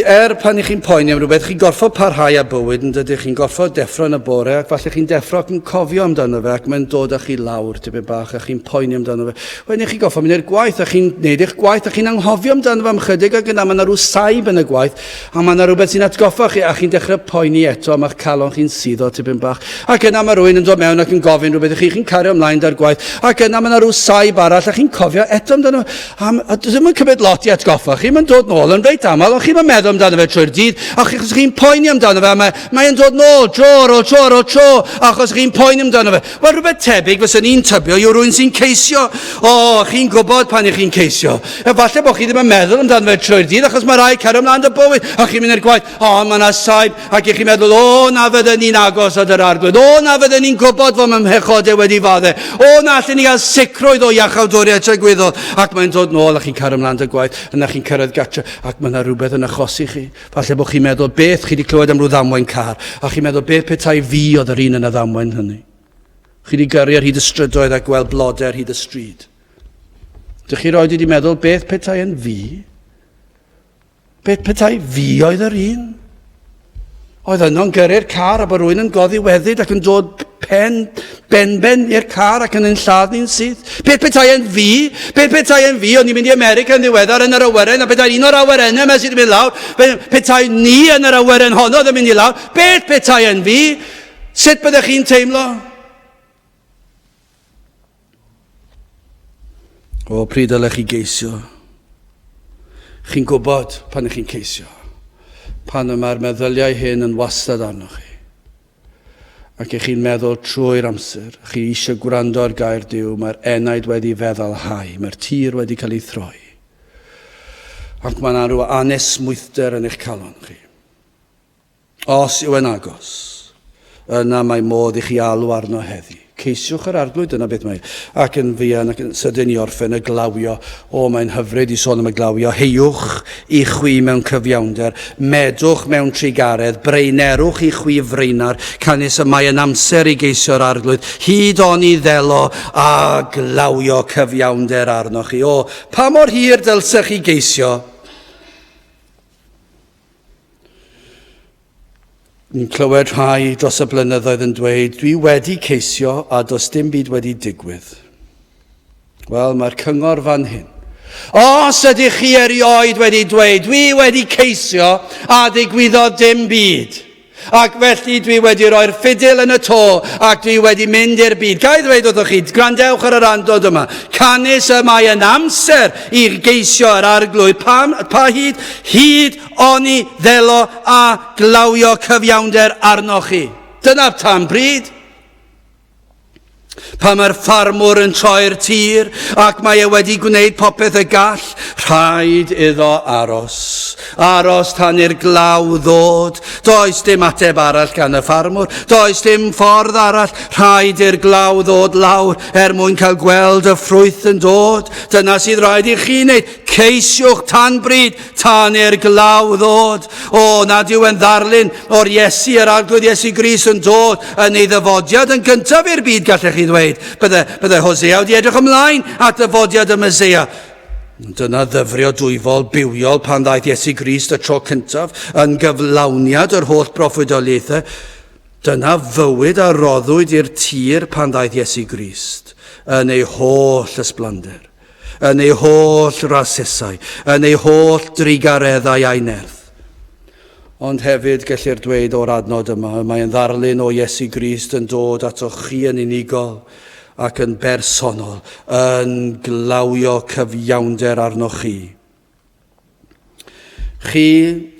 [SPEAKER 1] pan ych chi'n poeni am rhywbeth, chi'n gorfod parhau a bywyd, yn dydych chi'n gorfod deffro yn y bore, ac falle chi'n deffro ac yn cofio amdano fe, ac mae'n dod â chi lawr tipyn bach, a chi'n poeni amdano fe. Wedyn chi'n gorfod mynd i'r gwaith, a chi'n neud eich gwaith, a chi'n anghofio amdano fe am chydig, ac yna mae yna rhyw saib yn y gwaith, a mae yna rhywbeth sy'n atgoffa chi, a chi'n dechrau poeni eto, a mae'ch calon chi'n suddo tipyn bach. Ac yna mae rhywun yn dod mewn ac yn gofyn rhywbeth i chi'n cario ymlaen da'r gwaith, ac yna mae yna rhyw saib arall, a chi'n cofio eto amdano fe. A ddim yn cymryd lot i atgoffa chi, mae'n dod nôl yn reit aml, ond chi'n meddwl amdano fe trwy'r dydd, achos chi'n poeni amdano fe, mae'n dod nôl tro, achos chi'n poeni amdano fe. Wel, rhywbeth tebyg fysa ni'n tybio yw rhywun sy'n ceisio. Chi'n gwybod pan ych chi'n ceisio. Falle bod chi ddim yn meddwl amdano fe trwy'r dydd, achos mae rai cario ymlaen dy bywyd, a chi'n mynd i'r gwaith, mae yna saib, ac chi'n meddwl, na fydden ni'n agos at yr arglwydd, na fydden ni'n gwybod fod mae'n mhechodau wedi fadde, na allan ni gael sicrwydd o iachawdwriaeth tragweddol, ac mae'n dod nôl, a chi'n cario ymlaen dy gwaith, yna chi'n cyrraedd gartre, ac mae yna rhywbeth yn achosi chi. Falle bod chi'n meddwl beth chi wedi clywed am rhyw ddamwain car, a chi'n meddwl beth petai fi oedd yr un yn y ddamwain hynny. Chi wedi gyrru ar hyd y strydoedd a gweld blodau ar hyd y stryd. Dych chi roed wedi meddwl beth petai yn fi? Beth petai fi oedd yr un? Oedd yno'n gyrru'r car a bod rhywun yn goddi weddyd ac yn dod ben i'r car ac yn lladd ni'n sydd. Beth petai yn fi? Beth petai yn fi? O'n i'n mynd i America yn ddiweddar yn yr awyren, a petai un o'r awyrennau yma sydd yn mynd lawr. Petai ni yn yr awyren honno yn mynd i lawr. Beth petai yn fi? Sut byddech chi'n teimlo? Pryd dylech chi geisio? Chi'n gwybod pan ych chi'n ceisio. Pan mae'r meddyliau hyn yn wastad arnoch chi. Ac ych chi'n meddwl trwy'r amser, chi eisiau gwrando ar gair Duw, mae'r enaid wedi feddalhau, mae'r tir wedi cael ei throi. Ac mae yna rhyw anesmwythder yn eich calon chi. Os yw yn agos, yna mae modd i chi alw arno heddi. Ceisiwch yr arglwydd, yna beth mae. Ac yn fuan, ac yn sydyn i orffen y glawio. Mae'n hyfryd i sôn am y glawio. Heiwch i chwi mewn cyfiawnder, medwch mewn trigaredd, breunerwch i chwi freunar, canis y mae yn amser i geisio'r arglwydd, hyd on i ddelo a glawio cyfiawnder arnoch chi. Pa mor hir dylsech chi geisio? Ni'n clywed rhai dros y blynyddoedd yn dweud, dwi wedi ceisio a does dim byd wedi digwydd. Wel, mae'r cyngor fan hyn. Os ydych chi erioed wedi dweud, dwi wedi ceisio a ddigwyddodd dim byd. Ac felly dwi wedi rhoi'r ffidil yn y to ac dwi wedi mynd i'r byd. Gai ddweud wrthoch chi, gwrandewch ar yr andod yma. Canis y mae yn amser i geisio yr arglwydd. Pa hyd oni ddelo a glawio cyfiawnder arnoch chi. Dyna tan bryd. Pan mae'r ffarmwr yn troi'r tir ac mae e wedi gwneud popeth y gall, rhaid iddo aros. Aros tan i'r glaw ddod. Does dim ateb arall gan y ffarmwr. Does dim ffordd arall. Rhaid i'r glaw ddod lawr mwyn cael gweld y ffrwyth yn dod. Dyna sydd rhaid i chi wneud. Ceisiwch tan bryd tan i'r glaw ddod. Nad yw yn ddarlun o'r Iesu, yr arglwydd Iesu Grist yn dod yn ei ddyfodiad yn gyntaf i'r byd, gallech chi ddweud. Bydde Hosea wedi edrych ymlaen at ddyfodiad y Meseia. Dyna ddyfrio dwyfol bywiol pan ddaeth Iesu Grist y tro cyntaf yn gyflawniad yr holl proffwydoliaethau. Dyna fywyd a roddwyd i'r tir pan ddaeth Iesu Grist yn ei holl ysblander, yn ei holl rasesau, yn ei holl drigareddau a'i nerth. Ond hefyd gellir dweud o'r adnod yma, mae'n ddarlun o Iesu Grist yn dod atoch chi yn unigol ac yn bersonol yn glawio cyfiawnder arnoch chi. Chi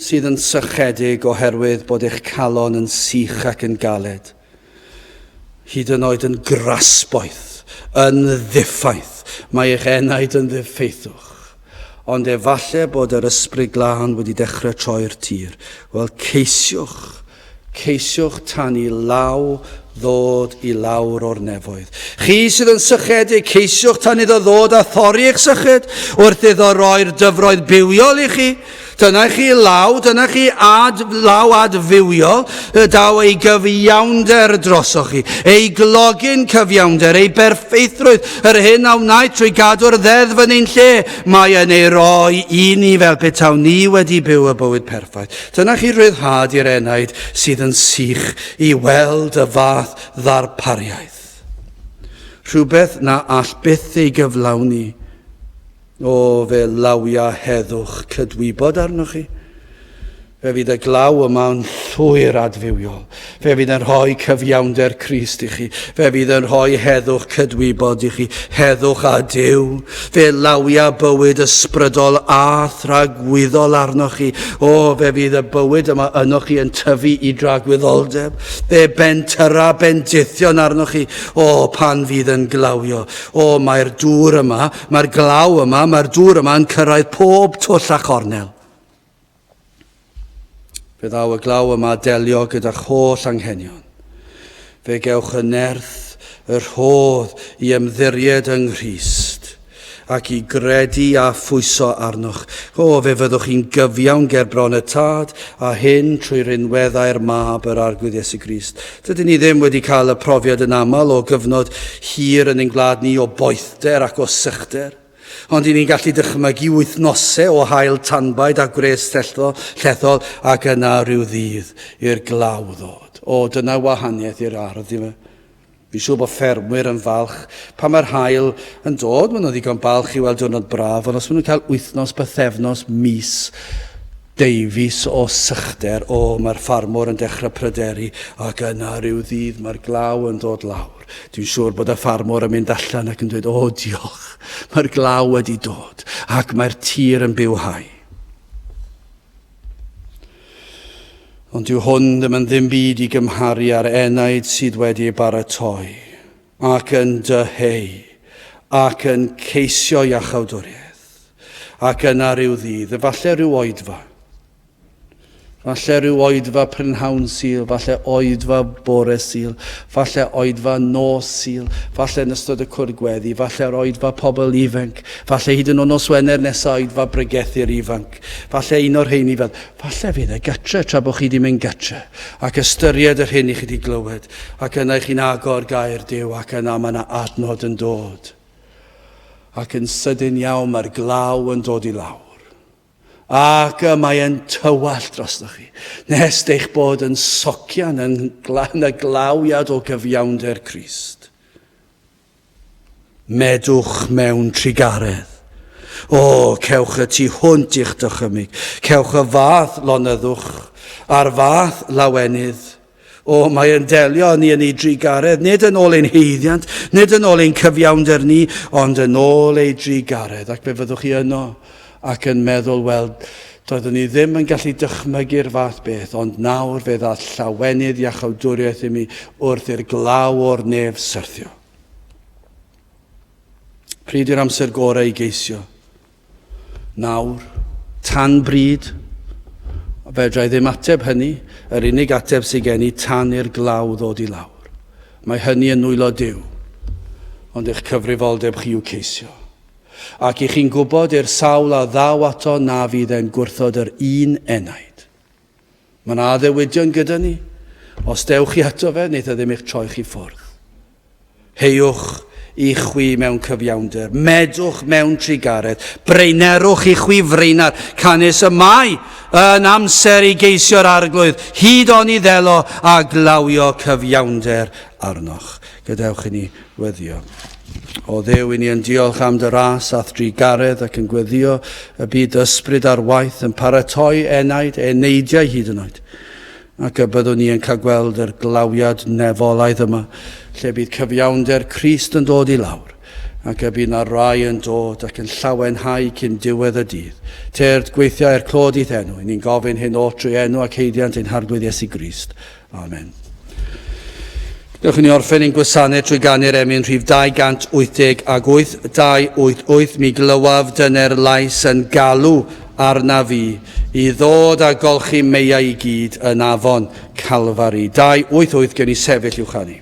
[SPEAKER 1] sydd yn sychedig oherwydd bod eich calon yn sych ac yn galed, hyd yn oed yn grasboeth, yn ddiffaith, mae eich enaid yn ddiffeithwch. Ond efallai bod yr ysbryd glân wedi dechrau troi'r tir. Wel, ceisiwch tan i law ddod i lawr o'r nefoedd. Chi sydd yn sychedig, ceisiwch tan iddo ddod a thorri eich sychyd wrth iddo roi'r dyfroedd bywiol i chi. Dyna chi law, dyna chi law adfywiol, daw ei gyfiawnder drosoch chi, ei glogin cyfiawnder, ei berffeithrwydd, yr hyn a wnaeth trwy gadw'r ddeddf yn ein lle, mae yn ei roi i ni fel betaw ni wedi byw y bywyd perffaith. Dyna chi ryddhad i'r enaid sydd yn sych i weld y fath ddarpariaeth. Rhywbeth na all byth ei gyflawni. O, fe lawia heddwch cydwybod arnoch chi. Fe fydd y glaw yma yn llwyr adfywiol. Fe fydd yn rhoi cyfiawnder Crist i chi. Fe fydd yn rhoi heddwch cydwybod i chi. Heddwch a Duw. Fe lawia bywyd ysbrydol a thragwyddol arnoch chi. O, fe fydd y bywyd yma ynoch chi yn tyfu i dragwyddoldeb. Fe bentyra bendithion arnoch chi. O, pan fydd yn glawio. O, mae'r dŵr yma, mae'r glaw yma, mae'r dŵr yma yn cyrraedd pob twll a chornel. Fe ddaw y glaw yma delio gyda'ch holl anghenion. Fe gewch y nerth, yr rhodd i ymddiried yng Nghrist, ac i gredu a phwyso arnoch. O, fe fyddwch chi'n gyfiawn ger bron y tad, a hyn trwy rinweddau'r mab yr arglwydd Iesu Grist. Dydyn ni ddim wedi cael y profiad yn aml o gyfnod hir yn ein gwlad ni o boethder ac o sychder. Ond i ni'n gallu dychmygu wythnosau o hael tanbaid a gwres llethol ac yna rhyw ddydd i'r glaw ddod. O, dyna wahaniaeth i'r ardd i fe. Fi'n siŵr bod ffermwyr yn falch pan mae'r hael yn dod. Maen nhw'n ddigon balch i weld diwrnod braf, ond os maen nhw'n cael wythnos, bythefnos, mis, deufis o sychder, o, mae'r ffarmwr yn dechrau pryderu ac yna rhyw ddydd mae'r glaw yn dod lawr. Dwi'n siŵr bod y ffarmwr yn mynd allan ac yn dweud, o, diolch, mae'r glaw wedi dod ac mae'r tir yn bywhau. Ond dyw hwn ddim byd i gymharu ar enaid sydd wedi ei baratoi ac yn dyheu ac yn ceisio iachawdwriaeth ac yna rhyw ddydd, efallai rhyw oedfa. Falle rhyw oedfa prynhawn sul, falle oedfa bore sul, falle oedfa nos sul, falle yn ystod y cwrgweddi, falle'r oedfa pobl ifanc, falle hyd yn o'n nos Wener nesaf oedfa bregethu'r ifanc, falle un o'r rheini fel, falle fydd y gytre tra bod chi wedi mynd gytre, ac ystyried yr hyn i chi wedi glywed, ac yna chi'n agor gair Duw, ac yna mae yna adnod yn dod. Ac yn sydyn iawn mae'r glaw yn dod i lawr. Ac mae e'n tywall drosdoch chi. Nes eich bod yn socian yn y glawiad o gyfiawnder Crist. Medwch mewn trigaredd. O, cewch y tu hwnt i'ch dychymyg. Cewch y fath lonyddwch a'r fath lawenydd. O, mae yn delio ni yn ei drigaredd, nid yn ôl ein heiddiant, nid yn ôl ein cyfiawnder ni, ond yn ôl ei drigaredd. Ac fe fyddwch chi yno ac yn meddwl, wel, doeddwn ni ddim yn gallu dychmygu'r fath beth, ond nawr fe ddaeth llawenydd iachawdwriaeth i mi wrth i'r glaw o'r nef syrthio. Pryd yw'r amser gorau i geisio? Nawr, tan bryd. Fedrai ddim ateb hynny, yr unig ateb sydd gen i tan i'r glaw ddod i lawr. Mae hynny yn nwylo Duw, ond eich cyfrifoldeb chi yw ceisio. Ac i chi'n gwybod i'r sawl a ddaw ato na fydd e'n gwrthod yr un enaid. Mae yna addewidion gyda ni. Os dewch chi ato fe, wneith e ddim eich troi chi ffwrdd. Heiwch i chwi mewn cyfiawnder, medwch mewn trigaredd, breinerwch i chwi freinar, canis y mai yn amser i geisio'r arglwydd, hyd o'n i ddelo a glawio cyfiawnder arnoch. Gadewch i ni weddio. O Dduw, i ni yn diolch am dy ras a trigaredd ac yn gweddio y byd ysbryd ar waith yn paratoi enaid, eneidiau hyd yn oed, ac y byddwn ni yn cael gweld yr glawiad nefolaidd yma, lle bydd cyfiawnder Crist yn dod i lawr, ac y bydd na rai yn dod ac yn llawenhau cyn diwedd y dydd. Te'r gweithio i'r clod i'th enw, ni'n gofyn hyn o trwy enw ac heidiant ein harglwydd Iesu Grist. Amen. Dewch i ni orffen ein gwasanaeth trwy ganu'r emyn rhif 288, 288, mi glywaf dyne'r lais yn galw arna fi i ddod a golchi meiau i gyd yn afon Calfari. 288 gen i sefyll i'w chanu.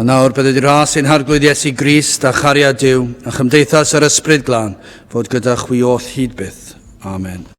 [SPEAKER 1] A nawr bydd wedi ras ein harglwydd Iesu Grist a chariad Duw a chymdeithas yr ysbryd glân fod gyda chwi oll hyd byth. Amen.